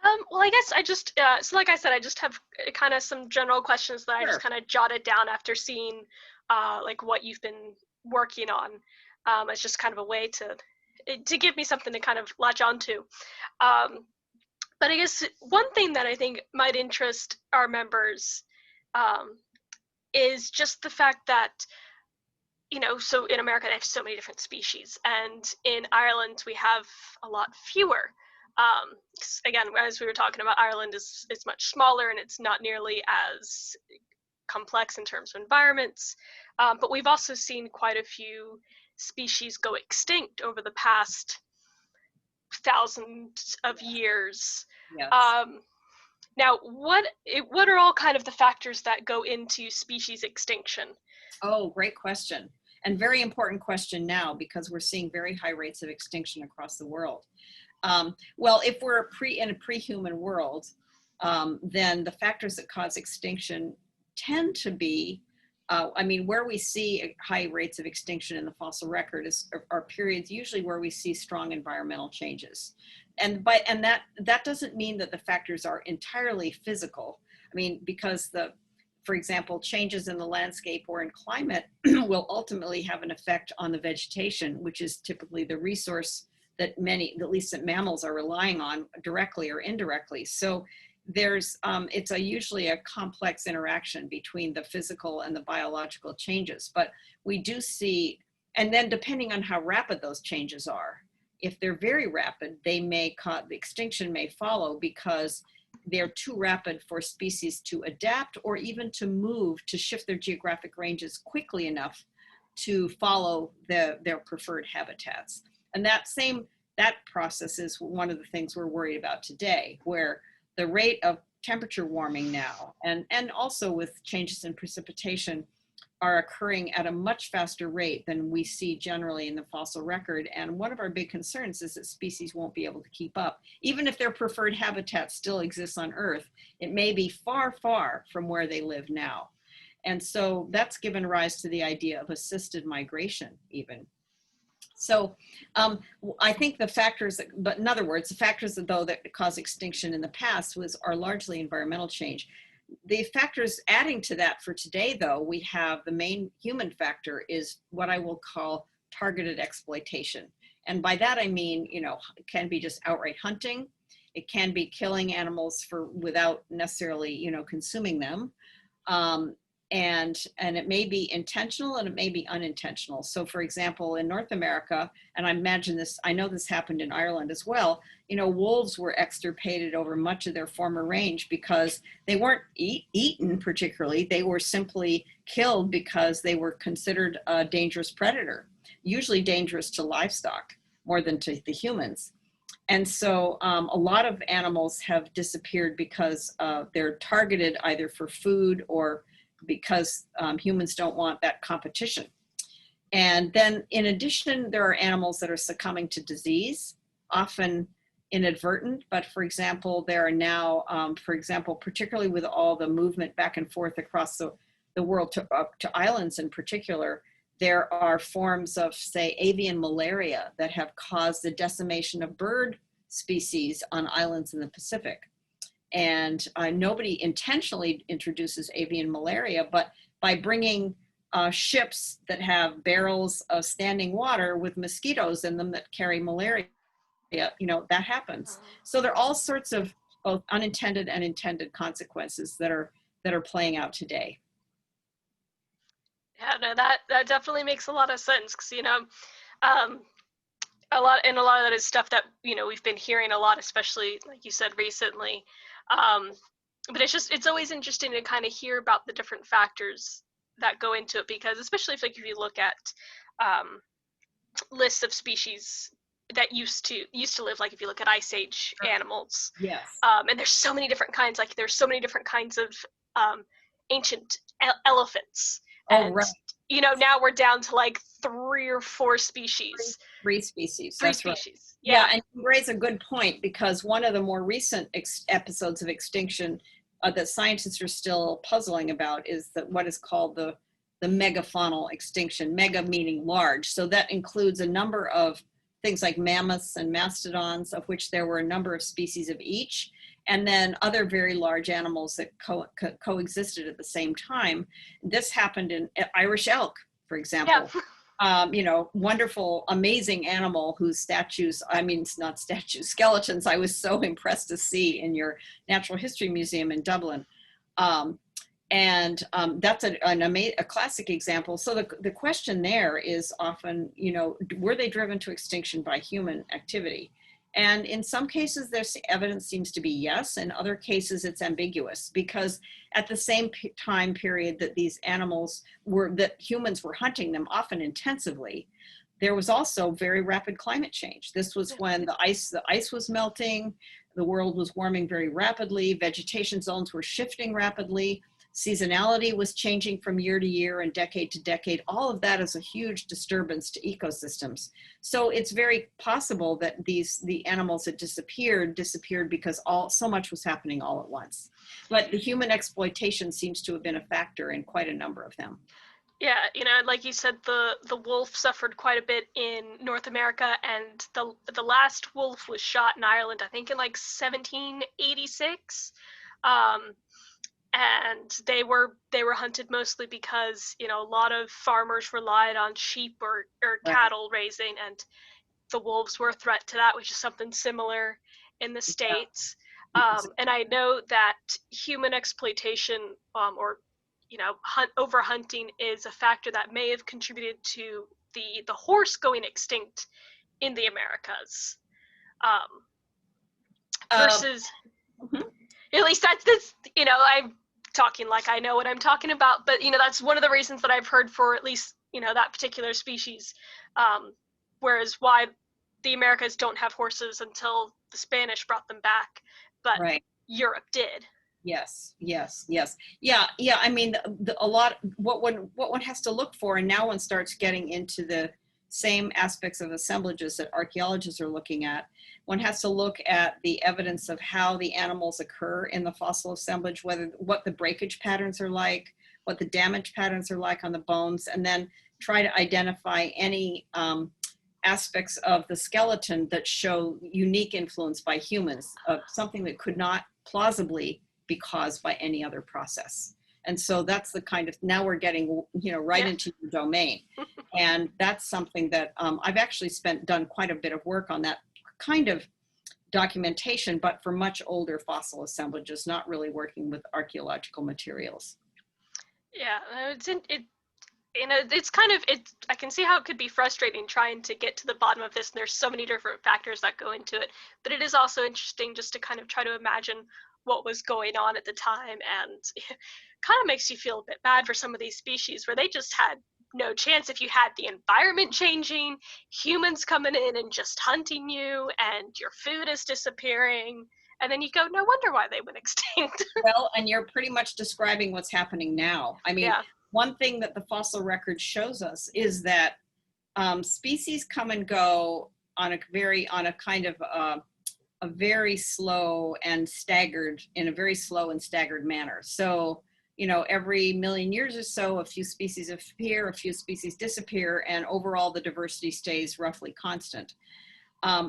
Well, I guess I just, so like I said, I just have kind of some general questions that I just Sure. kind of jotted down after seeing like what you've been working on. It's just kind of a way to give me something to kind of latch onto. Um, but I guess one thing that I think might interest our members um, is just the fact that, so in America they have so many different species, and in Ireland we have a lot fewer. Again, as we were talking about, Ireland is much smaller and it's not nearly as complex in terms of environments. But we've also seen quite a few species go extinct over the past thousands of years. Yes. Um, Now, what are all kind of the factors that go into species extinction? Oh, great question. And very important question now because we're seeing very high rates of extinction across the world. Well, if we're in a pre-human world, then the factors that cause extinction tend to be, where we see high rates of extinction in the fossil record are periods usually where we see strong environmental changes. And that doesn't mean that the factors are entirely physical. I mean, because for example, changes in the landscape or in climate will ultimately have an effect on the vegetation, which is typically the resource that at least that mammals are relying on directly or indirectly. So it's usually a complex interaction between the physical and the biological changes. But we do see, and then depending on how rapid those changes are, if they're very rapid, the extinction may follow because they're too rapid for species to adapt or even to move, to shift their geographic ranges quickly enough to follow their preferred habitats. And that process is one of the things we're worried about today, where the rate of temperature warming now, and also with changes in precipitation, are occurring at a much faster rate than we see generally in the fossil record. And one of our big concerns is that species won't be able to keep up. Even if their preferred habitat still exists on Earth, it may be far, far from where they live now. And so that's given rise to the idea of assisted migration even. So I think the factors, but in other words, the factors that cause extinction in the past are largely environmental change. The factors adding to that for today, though, we have the main human factor is what I will call targeted exploitation. And by that I mean, it can be just outright hunting. It can be killing animals without necessarily, consuming them. And it may be intentional and it may be unintentional. So for example, in North America, and I know this happened in Ireland as well, wolves were extirpated over much of their former range because they weren't eaten particularly, they were simply killed because they were considered a dangerous predator, usually dangerous to livestock more than to the humans. And so a lot of animals have disappeared because they're targeted either for food or because humans don't want that competition. And then in addition, there are animals that are succumbing to disease, often inadvertent, but for example, there are now, particularly with all the movement back and forth across the world to islands in particular, there are forms of, say, avian malaria that have caused the decimation of bird species on islands in the Pacific. And nobody intentionally introduces avian malaria, but by bringing ships that have barrels of standing water with mosquitoes in them that carry malaria, that happens. So there are all sorts of both unintended and intended consequences that are playing out today. Yeah, no, that definitely makes a lot of sense because a lot of that is stuff that we've been hearing a lot, especially like you said recently. But it's always interesting to kind of hear about the different factors that go into it, because especially if you look at lists of species that used to live, like if you look at Ice Age animals, Yes. and there's so many different kinds, like there's so many different kinds of ancient elephants, Oh, and right. now we're down to like 3 or 4 species. Three species. Three That's right. species. Yeah, and you raise a good point, because one of the more recent episodes of extinction that scientists are still puzzling about is what is called the megafaunal extinction, mega meaning large. So that includes a number of things like mammoths and mastodons, of which there were a number of species of each. and then other very large animals that coexisted at the same time. This happened in Irish elk, for Yeah. example. Wonderful, amazing animal whose statues, I mean, it's not statues, skeletons, I was so impressed to see in your Natural History Museum in Dublin. That's a classic example. So the question there is often, were they driven to extinction by human activity? And in some cases, there's evidence seems to be yes. In other cases, it's ambiguous, because at the same time period that these animals that humans were hunting them, often intensively, there was also very rapid climate change. This was when the ice was melting, the world was warming very rapidly, vegetation zones were shifting rapidly, seasonality was changing from year to year and decade to decade. All of that is a huge disturbance to ecosystems. So it's very possible that the animals that disappeared because so much was happening all at once. But the human exploitation seems to have been a factor in quite a number of them. Yeah, like you said, the wolf suffered quite a bit in North America, and the last wolf was shot in Ireland, I think in like 1786. And they were hunted mostly because a lot of farmers relied on sheep or Right. cattle raising, and the wolves were a threat to that, which is something similar in the States. And I know that human exploitation, or over hunting, is a factor that may have contributed to the horse going extinct in the Americas. Versus, at least that's I'm talking like I know what I'm talking about, but that's one of the reasons that I've heard for at least that particular species. Whereas why the Americas don't have horses until the Spanish brought them back, but Right. Europe did. Yes. Yeah. I mean, a lot, what one has to look for, and now one starts getting into the same aspects of assemblages that archaeologists are looking at. One has to look at the evidence of how the animals occur in the fossil assemblage, what the breakage patterns are like, what the damage patterns are like on the bones, and then try to identify any aspects of the skeleton that show unique influence by humans, of something that could not plausibly be caused by any other process. And so that's the kind of, now we're getting right into your domain. And that's something that I've actually done quite a bit of work on that kind of documentation, but for much older fossil assemblages, not really working with archaeological materials. Yeah, it's kind of, I can see how it could be frustrating trying to get to the bottom of this, and there's so many different factors that go into it, but it is also interesting just to kind of try to imagine what was going on at the time, and it kind of makes you feel a bit bad for some of these species where they just had no chance. If you had the environment changing, humans coming in and just hunting you, and your food is disappearing, and then you go, no wonder why they went extinct. Well, and you're pretty much describing what's happening now. I mean, Yeah. One thing that the fossil record shows us is that species come and go on a kind of a very slow and staggered manner. So, every million years or so, a few species appear, a few species disappear, and overall the diversity stays roughly constant.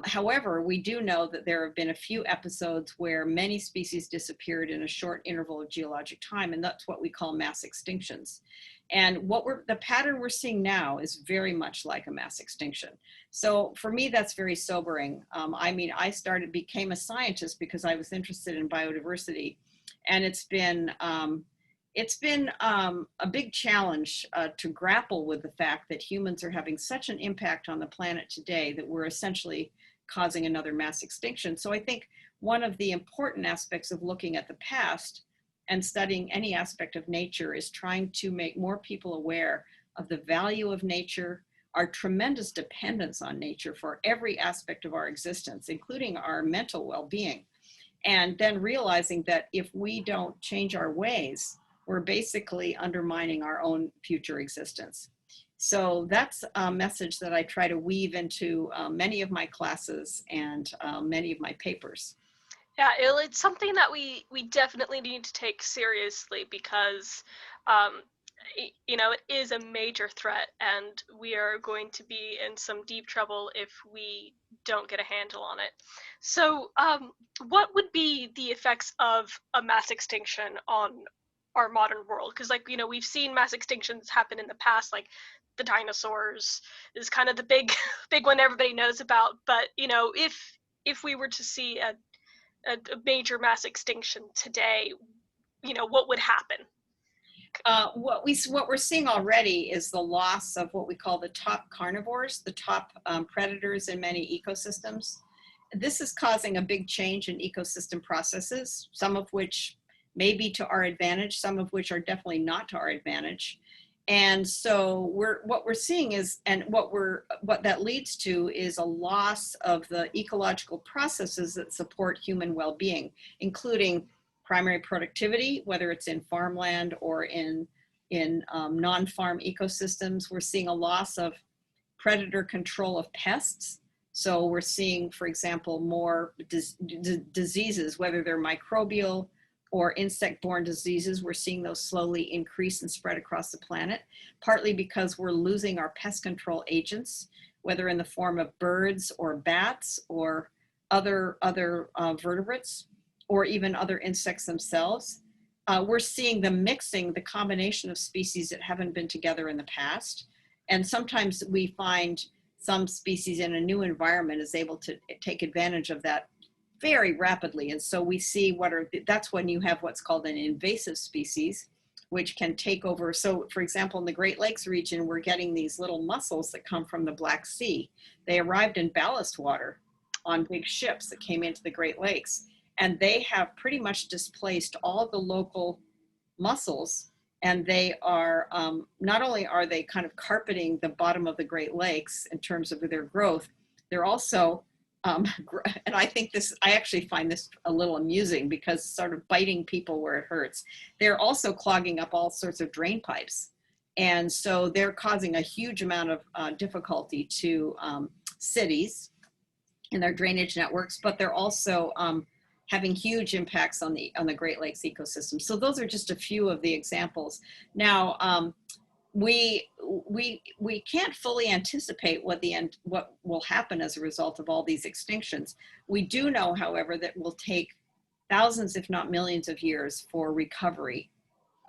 However, we do know that there have been a few episodes where many species disappeared in a short interval of geologic time, and that's what we call mass extinctions. And the pattern we're seeing now is very much like a mass extinction. So for me, that's very sobering. I became a scientist because I was interested in biodiversity, and it's been a big challenge to grapple with the fact that humans are having such an impact on the planet today that we're essentially causing another mass extinction. So I think one of the important aspects of looking at the past and studying any aspect of nature is trying to make more people aware of the value of nature, our tremendous dependence on nature for every aspect of our existence, including our mental well-being. And then realizing that if we don't change our ways, we're basically undermining our own future existence. So that's a message that I try to weave into many of my classes and many of my papers. Yeah, it's something that we definitely need to take seriously, because it is a major threat, and we are going to be in some deep trouble if we don't get a handle on it. So what would be the effects of a mass extinction on our modern world? Because, like, you know, we've seen mass extinctions happen in the past, like the dinosaurs is kind of the big big one everybody knows about. But, you know, if we were to see a major mass extinction today, you know, what would happen? What we're seeing already is the loss of what we call the top carnivores, the top predators in many ecosystems. This is causing a big change in ecosystem processes, some of which may be to our advantage, some of which are definitely not to our advantage. And so what we're seeing is, and what that leads to is a loss of the ecological processes that support human well-being, including primary productivity, whether it's in farmland or in non-farm ecosystems. We're seeing a loss of predator control of pests. So we're seeing, for example, more diseases, whether they're microbial or insect-borne diseases. We're seeing those slowly increase and spread across the planet, partly because we're losing our pest control agents, whether in the form of birds or bats or other vertebrates, or even other insects themselves. We're seeing the combination of species that haven't been together in the past. And sometimes we find some species in a new environment is able to take advantage of that very rapidly. And so we see that's when you have what's called an invasive species, which can take over. So for example, in the Great Lakes region, we're getting these little mussels that come from the Black Sea. They arrived in ballast water on big ships that came into the Great Lakes. And they have pretty much displaced all the local mussels. And they are, not only are they kind of carpeting the bottom of the Great Lakes in terms of their growth, they're also, and I actually find this a little amusing because sort of biting people where it hurts. They're also clogging up all sorts of drain pipes. And so they're causing a huge amount of difficulty to cities in their drainage networks, but they're also having huge impacts on the Great Lakes ecosystem. So those are just a few of the examples. Now, we can't fully anticipate what will happen as a result of all these extinctions. We do know, however, that it will take thousands, if not millions of years for recovery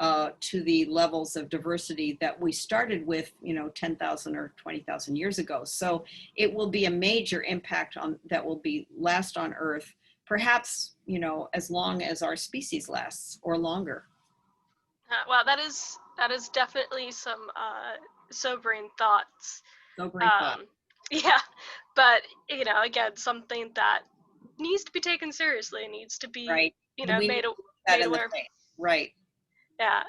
to the levels of diversity that we started with, 10,000 or 20,000 years ago. So it will be a major impact that will last on Earth, perhaps, as long as our species lasts or longer. Wow, that is definitely some sobering thoughts. Sobering thought. Yeah, but again, something that needs to be taken seriously, needs to be right. made aware. Right. Yeah,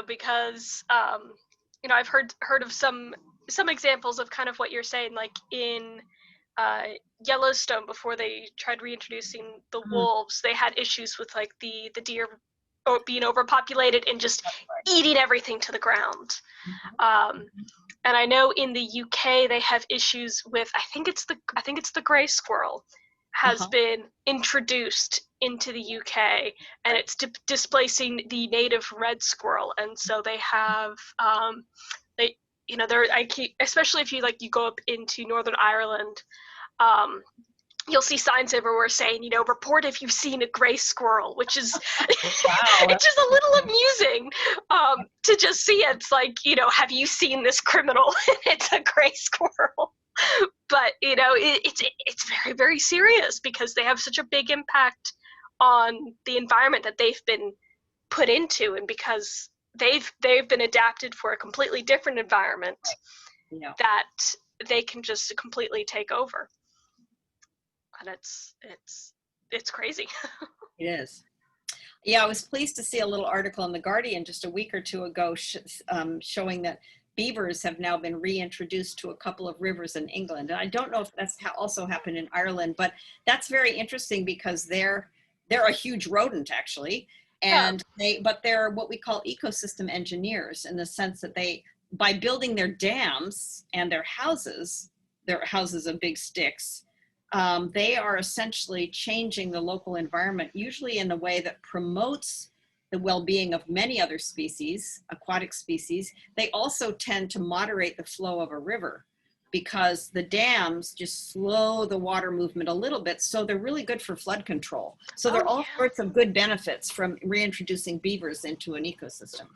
because I've heard of some examples of kind of what you're saying, like in Yellowstone, before they tried reintroducing the wolves, they had issues with like the deer being overpopulated and just eating everything to the ground. And I know in the UK they have issues with, I think it's the gray squirrel has been introduced into the UK, and it's displacing the native red squirrel. And so they have especially if you go up into Northern Ireland, you'll see signs everywhere saying, report if you've seen a gray squirrel, which is it's just a little amusing to just see. It's like, have you seen this criminal? It's a gray squirrel. But it's very, very serious because they have such a big impact on the environment that they've been put into, and because they've been adapted for a completely different environment that they can just completely take over. And it's crazy. It is. Yeah, I was pleased to see a little article in The Guardian just a week or two ago showing that beavers have now been reintroduced to a couple of rivers in England. And I don't know if that's also happened in Ireland, but that's very interesting because they're a huge rodent, actually. And they're what we call ecosystem engineers, in the sense that by building their dams and their houses of big sticks, they are essentially changing the local environment, usually in a way that promotes the well-being of many other species, aquatic species. They also tend to moderate the flow of a river. because the dams just slow the water movement a little bit. So they're really good for flood control. So there Oh are all yeah. sorts of good benefits from reintroducing beavers into an ecosystem.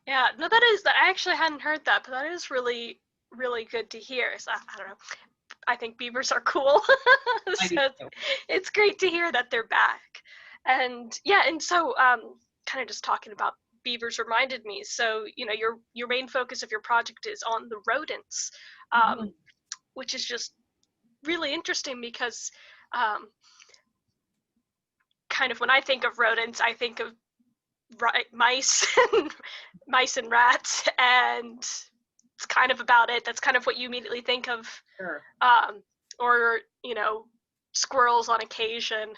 Yeah, no, I actually hadn't heard that, but that is really, really good to hear. So, I don't know. I think beavers are cool. I do So too. it's great to hear that they're back. And yeah, and so kind of just talking about beavers reminded me. So, your main focus of your project is on the rodents, Mhm. which is just really interesting because um, kind of when I think of rodents, I think of mice and mice and rats, and it's kind of about it. That's kind of what you immediately think of, Sure. um, or squirrels on occasion,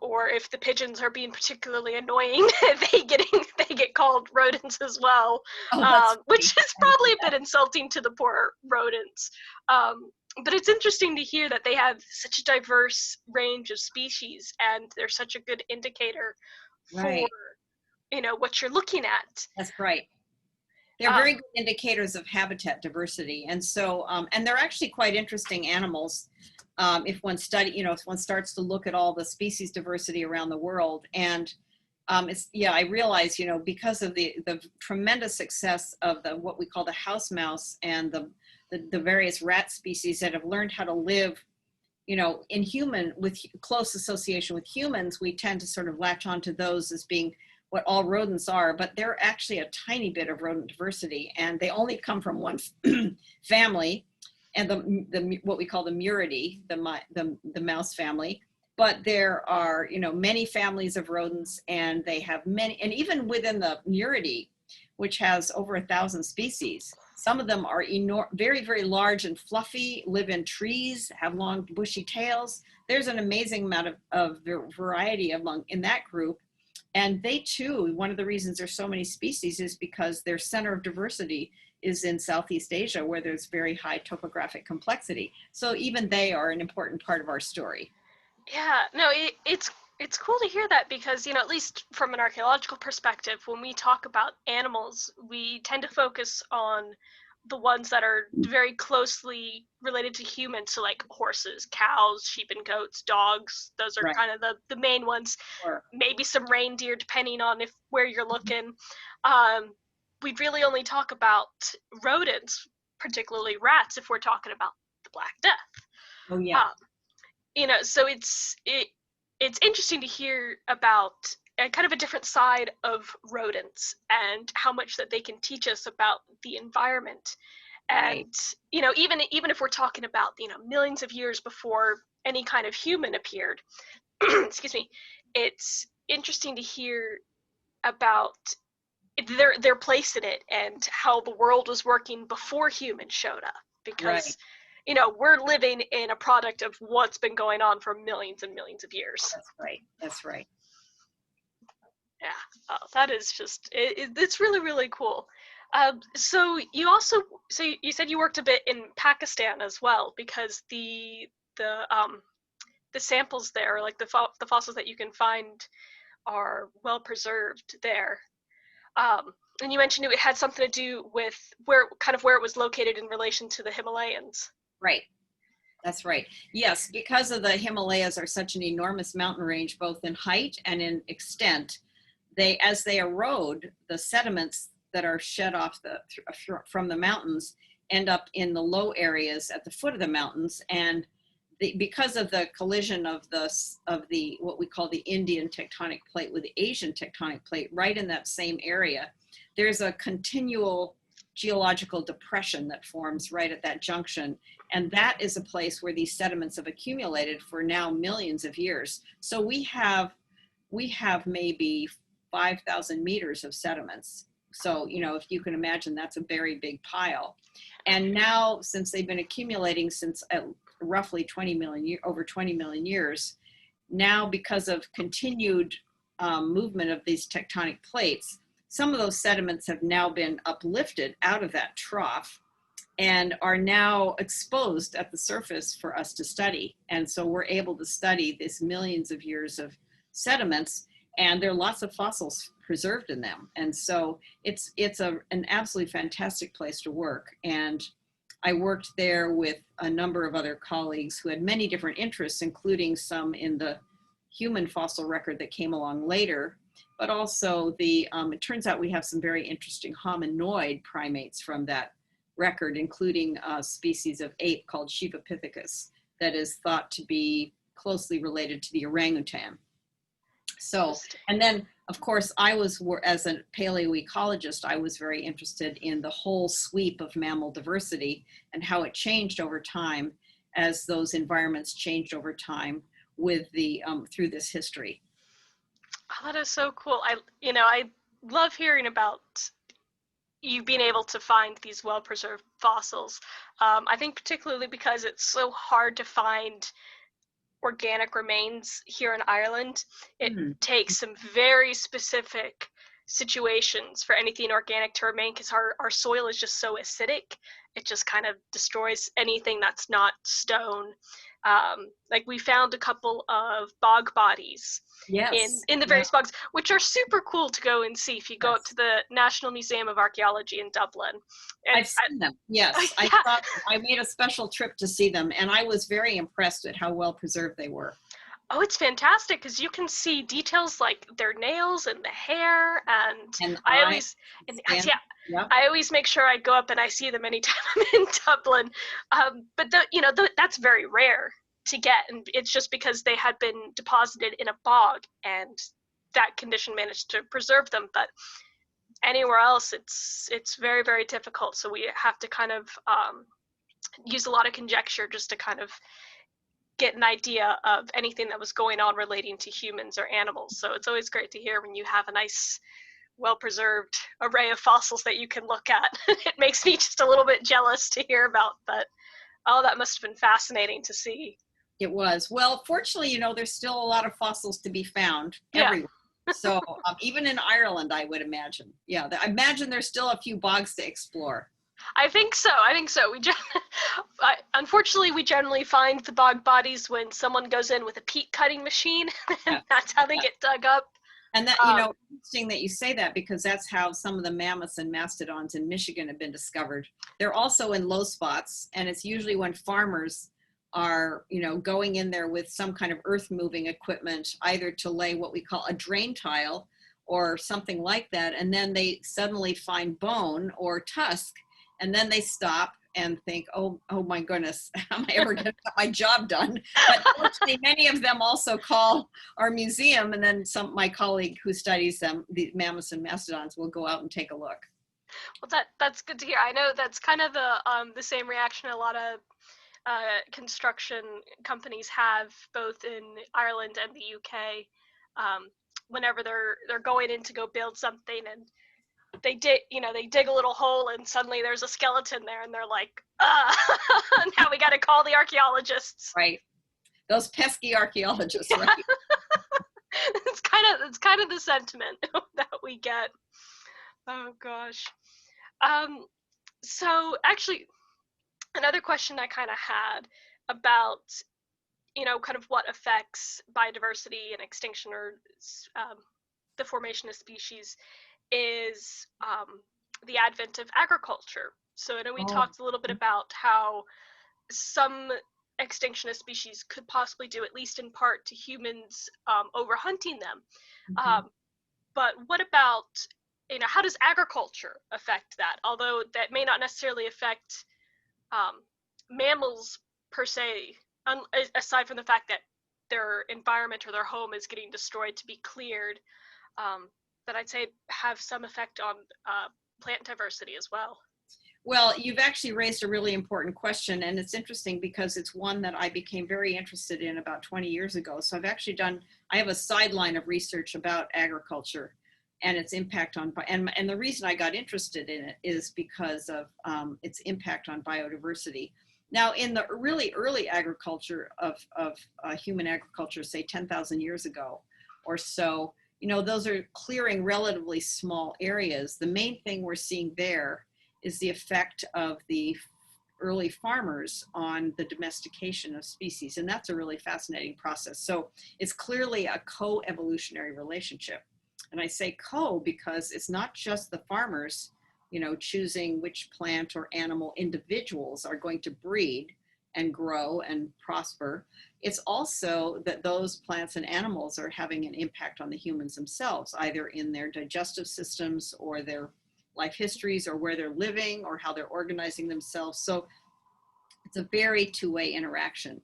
or if the pigeons are being particularly annoying, they get called rodents as well, Oh, that's which funny. is I didn't know probably a bit that. insulting to the poor rodents. But it's interesting to hear that they have such a diverse range of species, and they're such a good indicator for Right. what you're looking at. That's right. They're Um, very good indicators of habitat diversity. And so, and they're actually quite interesting animals if one if one starts to look at all the species diversity around the world. And I realize, because of the tremendous success of what we call the house mouse and the various rat species that have learned how to live, with close association with humans, we tend to sort of latch onto those as being what all rodents are, but they're actually a tiny bit of rodent diversity, and they only come from one family, and the what we call the Muridae, the mouse family. But there are many families of rodents, and they have many, and even within the Muridae, which has over 1,000 species. Some of them are very, very large and fluffy, live in trees, have long bushy tails. There's an amazing amount of variety in that group. And they too, one of the reasons there's so many species is because their center of diversity is in Southeast Asia, where there's very high topographic complexity. So even they are an important part of our story. Yeah, no, it's cool to hear that because at least from an archaeological perspective, when we talk about animals, we tend to focus on the ones that are very closely related to humans, so like horses, cows, sheep and goats, dogs. Those are Right. kind of the main ones. Sure. Maybe some reindeer, depending on if where you're looking. Um, we really only talk about rodents, particularly rats, if we're talking about the Black Death. Oh yeah. Um, so it's interesting to hear about kind of a different side of rodents and how much that they can teach us about the environment. Right. And even if we're talking about millions of years before any kind of human appeared, excuse me, it's interesting to hear about their place in it and how the world was working before humans showed up, Right. because we're living in a product of what's been going on for millions and millions of years. That's right. That's right. Yeah. That is just it's really, really cool. So you said you worked a bit in Pakistan as well, because the samples there, like the fossils that you can find, are well preserved there. And you mentioned it had something to do with where it was located in relation to the Himalayas. Right. That's right. Yes, because of the Himalayas are such an enormous mountain range, both in height and in extent, as they erode, the sediments that are shed off from the mountains end up in the low areas at the foot of the mountains, and because of the collision of the what we call the Indian tectonic plate with the Asian tectonic plate, right in that same area, there's a continual geological depression that forms right at that junction. And that is a place where these sediments have accumulated for now millions of years. So we have maybe 5,000 meters of sediments. So, if you can imagine, that's a very big pile. And now, since they've been accumulating since roughly over 20 million years, now because of continued movement of these tectonic plates, some of those sediments have now been uplifted out of that trough and are now exposed at the surface for us to study. And so we're able to study these millions of years of sediments, and there are lots of fossils preserved in them. And so it's an absolutely fantastic place to work. And I worked there with a number of other colleagues who had many different interests, including some in the human fossil record that came along later, but also it turns out we have some very interesting hominoid primates from that record, including a species of ape called Shiva-pithecus that is thought to be closely related to the orangutan. So, and then of course, as a paleoecologist, I was very interested in the whole sweep of mammal diversity and how it changed over time as those environments changed over time with through this history. Oh, that is so cool. I love hearing about you being able to find these well-preserved fossils. I think particularly because it's so hard to find organic remains here in Ireland. It takes some very specific situations for anything organic to remain, because our soil is just so acidic. It just kind of destroys anything that's not stone. Like we found a couple of bog bodies in the various bogs, which are super cool to go and see if you go up to the National Museum of Archaeology in Dublin. And I've seen them, yes. Yeah. I made a special trip to see them, and I was very impressed at how well preserved they were. Oh, it's fantastic because you can see details like their nails and the hair, and I always make sure I go up and I see them anytime I'm in Dublin. But that's very rare to get, and it's just because they had been deposited in a bog, and that condition managed to preserve them. But anywhere else, it's very, very difficult. So we have to kind of use a lot of conjecture just to kind of get an idea of anything that was going on relating to humans or animals. So it's always great to hear when you have a nice, well-preserved array of fossils that you can look at. It makes me just a little bit jealous to hear about, but that must have been fascinating to see. It was. Well, fortunately, there's still a lot of fossils to be found everywhere. So even in Ireland, I would imagine. Yeah, I imagine there's still a few bogs to explore. I think so. Unfortunately, we generally find the bog bodies when someone goes in with a peat cutting machine, and that's how they get dug up. And that, interesting that you say that, because that's how some of the mammoths and mastodons in Michigan have been discovered. They're also in low spots, and it's usually when farmers are, going in there with some kind of earth moving equipment, either to lay what we call a drain tile or something like that, and then they suddenly find bone or tusk, and then they stop and think, oh my goodness, am I ever going to get my job done? But fortunately, many of them also call our museum, and then my colleague who studies them, the mammoths and mastodons, will go out and take a look. Well, that's good to hear. I know that's kind of the same reaction a lot of construction companies have, both in Ireland and the UK, whenever they're going in to go build something, and they dig a little hole, and suddenly there's a skeleton there, and they're like, now we got to call the archaeologists. Right. Those pesky archaeologists, right? It's kind of the sentiment that we get. Oh gosh. So actually, another question I kind of had about, kind of what affects biodiversity and extinction, or the formation of species, is the advent of agriculture. So I know we talked a little bit about how some extinction of species could possibly due, at least in part, to humans overhunting them. But what about, how does agriculture affect that? Although that may not necessarily affect mammals per se, aside from the fact that their environment or their home is getting destroyed to be cleared, that I'd say have some effect on plant diversity as well. Well, you've actually raised a really important question, and it's interesting because it's one that I became very interested in about 20 years ago. So I have a sideline of research about agriculture and its impact on, and the reason I got interested in it is because of its impact on biodiversity. Now, in the really early agriculture of human agriculture, say 10,000 years ago or so, those are clearing relatively small areas. The main thing we're seeing there is the effect of the early farmers on the domestication of species. And that's a really fascinating process. So it's clearly a co-evolutionary relationship. And I say co because it's not just the farmers choosing which plant or animal individuals are going to breed and grow and prosper. It's also that those plants and animals are having an impact on the humans themselves, either in their digestive systems or their life histories or where they're living or how they're organizing themselves. So it's a very two-way interaction.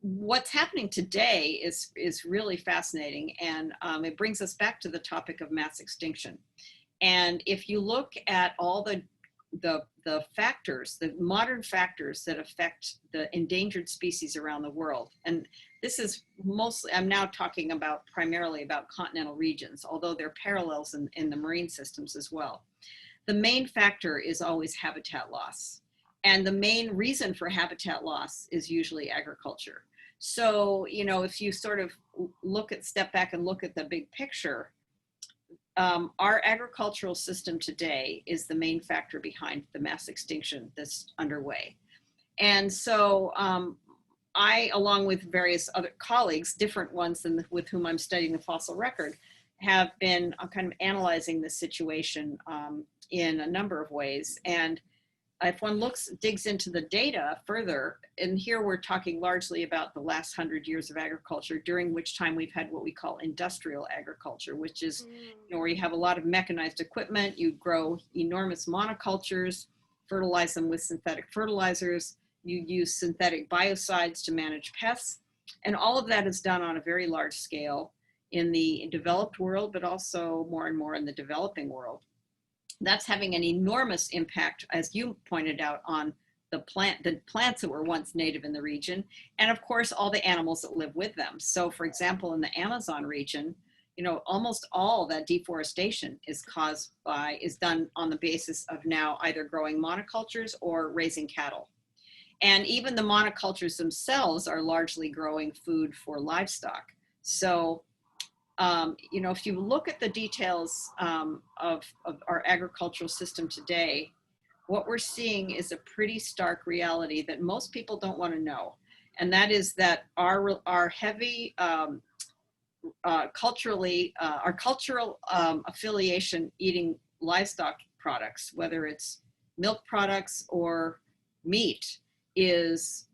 What's happening today is really fascinating, and it brings us back to the topic of mass extinction. And if you look at all the factors, the modern factors that affect the endangered species around the world, and this is mostly, I'm now talking about primarily about continental regions, although there are parallels in the marine systems as well. The main factor is always habitat loss. And the main reason for habitat loss is usually agriculture. So, if you sort of step back and look at the big picture, our agricultural system today is the main factor behind the mass extinction that's underway. And so I, along with various other colleagues, different ones than with whom I'm studying the fossil record, have been kind of analyzing this situation in a number of ways. And if one digs into the data further, and here we're talking largely about the last 100 years of agriculture, during which time we've had what we call industrial agriculture, which is where you have a lot of mechanized equipment, you grow enormous monocultures, fertilize them with synthetic fertilizers, you use synthetic biocides to manage pests, and all of that is done on a very large scale in the developed world, but also more and more in the developing world. That's having an enormous impact, as you pointed out, on the plants that were once native in the region, and of course all the animals that live with them. So for example, in the Amazon region, almost all that deforestation is done on the basis of now either growing monocultures or raising cattle. And even the monocultures themselves are largely growing food for livestock. So if you look at the details of our agricultural system today, what we're seeing is a pretty stark reality that most people don't want to know. And that is that our heavy our cultural affiliation eating livestock products, whether it's milk products or meat, is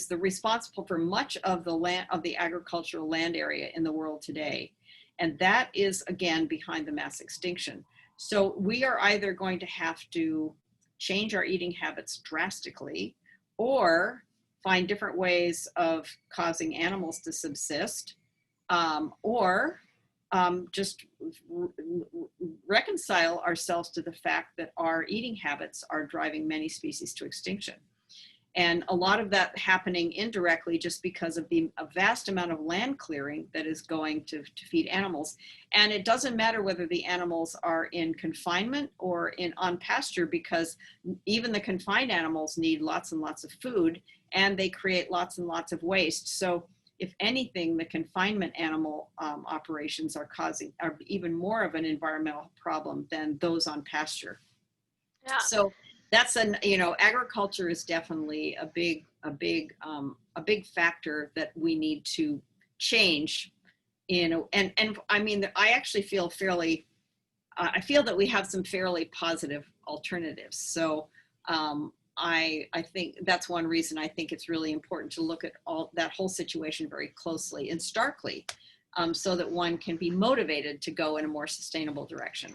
responsible for much of the agricultural land area in the world today. And that is, again, behind the mass extinction. So we are either going to have to change our eating habits drastically, or find different ways of causing animals to subsist, or just reconcile ourselves to the fact that our eating habits are driving many species to extinction. And a lot of that happening indirectly just because of a vast amount of land clearing that is going to feed animals. And it doesn't matter whether the animals are in confinement or on pasture, because even the confined animals need lots and lots of food, and they create lots and lots of waste. So if anything, the confinement animal operations are even more of an environmental problem than those on pasture. Yeah. So that's agriculture is definitely a big factor that we need to change. And I mean, I actually feel I feel that we have some fairly positive alternatives. So I think that's one reason I think it's really important to look at that whole situation very closely and starkly, so that one can be motivated to go in a more sustainable direction.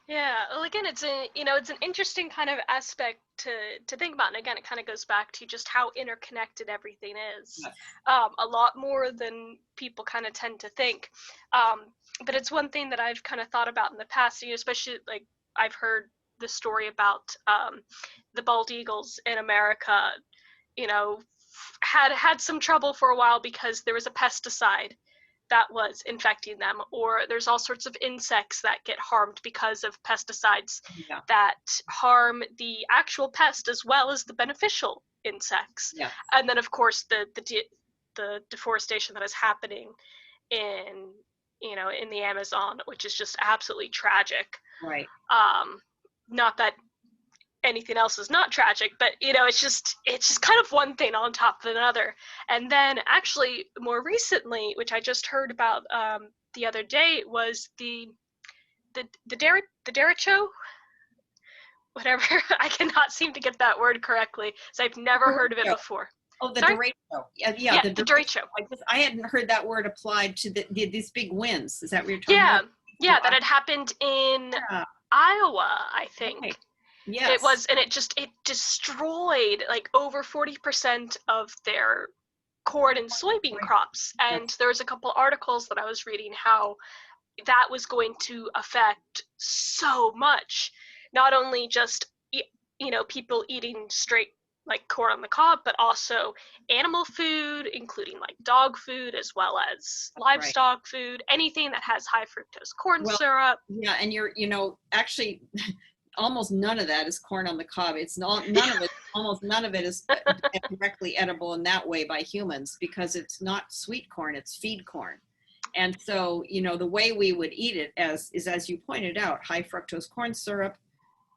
Yeah, well, again, it's an interesting kind of aspect to think about, and again, it kind of goes back to just how interconnected everything is. Yes. A lot more than people kind of tend to think. But it's one thing that I've kind of thought about in the past, especially like I've heard the story about the bald eagles in America. Had some trouble for a while because there was a pesticide that was infecting them, or there's all sorts of insects that get harmed because of pesticides that harm the actual pest as well as the beneficial insects. Yeah. And then of course the deforestation that is happening in the Amazon, which is just absolutely tragic. Right. Not that anything else is not tragic, but it's just kind of one thing on top of another. And then actually more recently, which I just heard about the other day, was the the derecho, whatever. I cannot seem to get that word correctly, so I've never heard of it before. Oh, the Sorry? derecho. Yeah, Yeah, the the derecho. derecho. I hadn't heard that word applied to these big winds. Is that what you're talking Yeah, about? yeah, that had happened in Yeah, Iowa, I think. right. It Yes. was, and it destroyed like over 40% of their corn and soybean Right. crops. And That's there was a couple articles that I was reading how that was going to affect so much, not only just people eating straight like corn on the cob, but also animal food, including like dog food as well as right. livestock food, anything that has high fructose corn Well, syrup. yeah, and actually almost none of that is corn on the cob. It's not none of it. Almost none of it is directly edible in that way by humans because it's not sweet corn; it's feed corn. And so, the way we would eat it as you pointed out, high fructose corn syrup,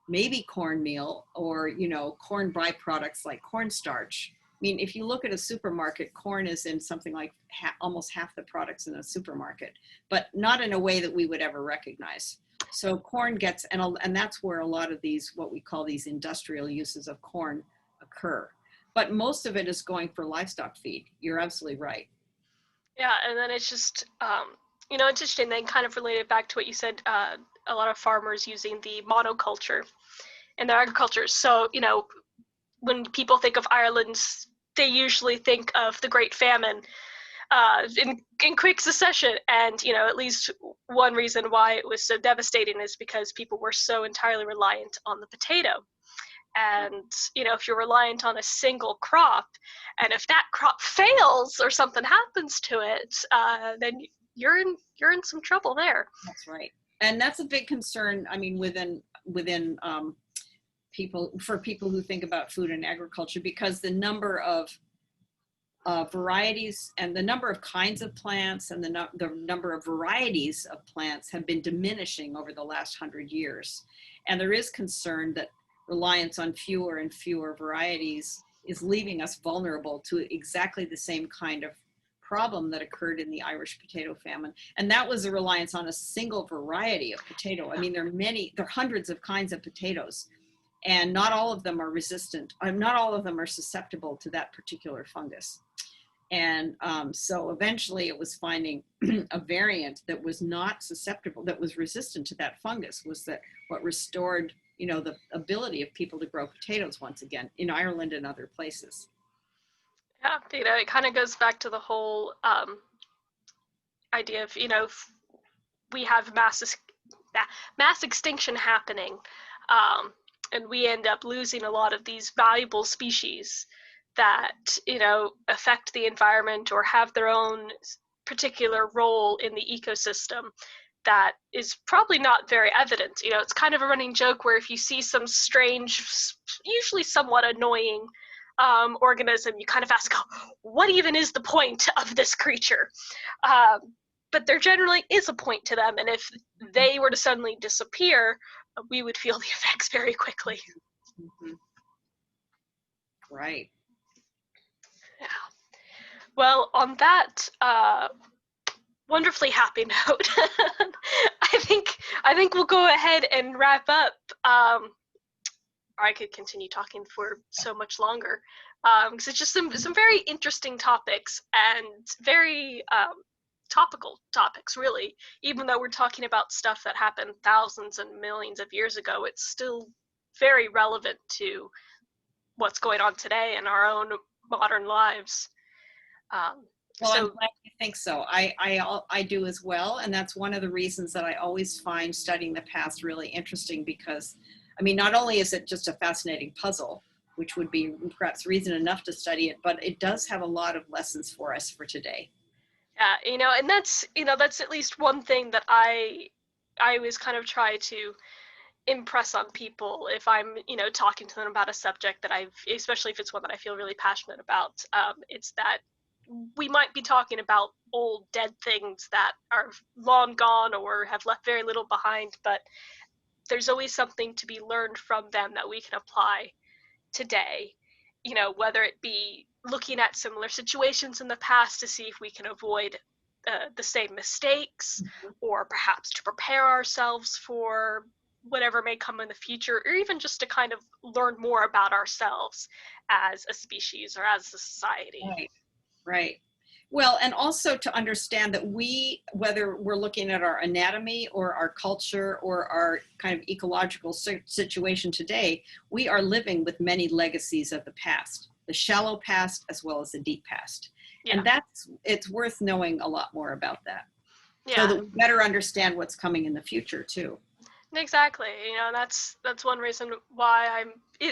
maybe cornmeal, or corn byproducts like cornstarch. I mean, if you look at a supermarket, corn is in something like almost half the products in a supermarket, but not in a way that we would ever recognize. So corn gets, and that's where a lot of these, what we call these industrial uses of corn occur. But most of it is going for livestock feed. You're absolutely right. Yeah, and then it's just interesting. Then kind of related back to what you said. A lot of farmers using the monoculture in their agriculture. So when people think of Ireland, they usually think of the Great Famine in quick succession. And at least one reason why it was so devastating is because people were so entirely reliant on the potato. And if you're reliant on a single crop, and if that crop fails or something happens to it, then you're in some trouble there. That's right, and that's a big concern. I mean, within people who think about food and agriculture, because the number of varieties and the number of kinds of plants and the number of varieties of plants have been diminishing over the last 100 years, and there is concern that reliance on fewer and fewer varieties is leaving us vulnerable to exactly the same kind of problem that occurred in the Irish potato famine. And that was a reliance on a single variety of potato. I mean, there are hundreds of kinds of potatoes, and not all of them are resistant. Not all of them are susceptible to that particular fungus. And so eventually it was finding a variant that was not susceptible, that was resistant to that fungus, was that what restored the ability of people to grow potatoes once again in Ireland and other places. Yeah, it kind of goes back to the whole idea of we have mass extinction happening, and we end up losing a lot of these valuable species that affect the environment or have their own particular role in the ecosystem that is probably not very evident. It's kind of a running joke where if you see some strange, usually somewhat annoying organism, you kind of ask, what even is the point of this creature? But there generally is a point to them, and if they were to suddenly disappear, we would feel the effects very quickly. Mm-hmm. Right. Yeah. Well, on that wonderfully happy note, I think we'll go ahead and wrap up. Or I could continue talking for so much longer, because it's just some very interesting topics and very topical topics, really. Even though we're talking about stuff that happened thousands and millions of years ago, it's still very relevant to what's going on today in our own modern lives. Well, I'm glad you think so. I do as well, and that's one of the reasons that I always find studying the past really interesting, because I mean, not only is it just a fascinating puzzle, which would be perhaps reason enough to study it, but it does have a lot of lessons for us for today. Yeah, and that's at least one thing that I always kind of try to impress on people if I'm talking to them about a subject that especially if it's one that I feel really passionate about. It's that we might be talking about old dead things that are long gone or have left very little behind, but there's always something to be learned from them that we can apply today, whether it be looking at similar situations in the past to see if we can avoid the same mistakes, Mhm. or perhaps to prepare ourselves for whatever may come in the future, or even just to kind of learn more about ourselves as a species or as a society. Right, right. Well, and also to understand that we, whether we're looking at our anatomy or our culture or our kind of ecological situation today, we are living with many legacies of the past, the shallow past as well as the deep past. Yeah, And it's worth knowing a lot more about that so yeah, that we better understand what's coming in the future too. exactly. You know, that's one reason why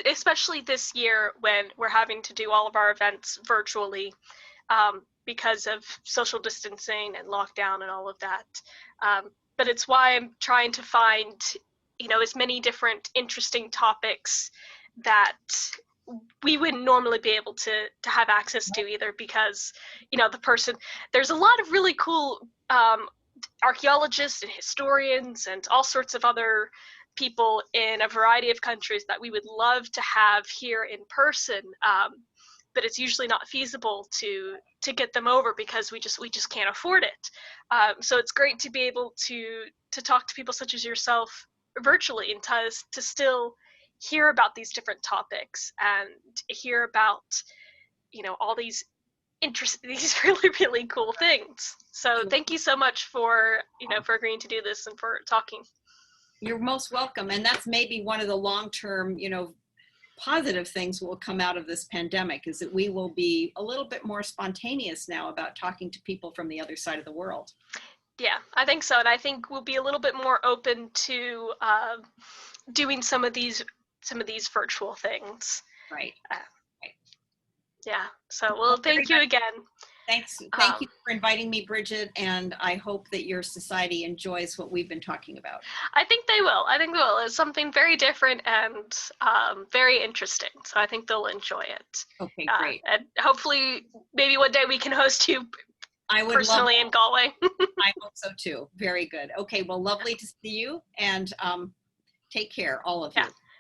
especially this year when we're having to do all of our events virtually, because of social distancing and lockdown and all of that. But it's why I'm trying to find, as many different interesting topics that we wouldn't normally be able to have access to either, because there's a lot of really cool archaeologists and historians and all sorts of other people in a variety of countries that we would love to have here in person, but it's usually not feasible to get them over because we just can't afford it. So it's great to be able to talk to people such as yourself virtually, and to still hear about these different topics and hear about all these these really really cool things. So thank you so much for for agreeing to do this and for talking. You're most welcome. And that's maybe one of the long-term, positive things will come out of this pandemic, is that we will be a little bit more spontaneous now about talking to people from the other side of the world. Yeah, I think so, and I think we'll be a little bit more open to doing some of these virtual things. Right. uh, Right. yeah, so well, Well, thank you again. thanks. Thank um, you for inviting me, Bridget. And I hope that your society enjoys what we've been talking about. I think they will. It's something very different and very interesting, so I think they'll enjoy it. Okay, great. And hopefully maybe one day we can host you I would love personally in that. Galway. I hope so too. Very good. Okay, well, lovely to see you, and take care, all of Yeah, you.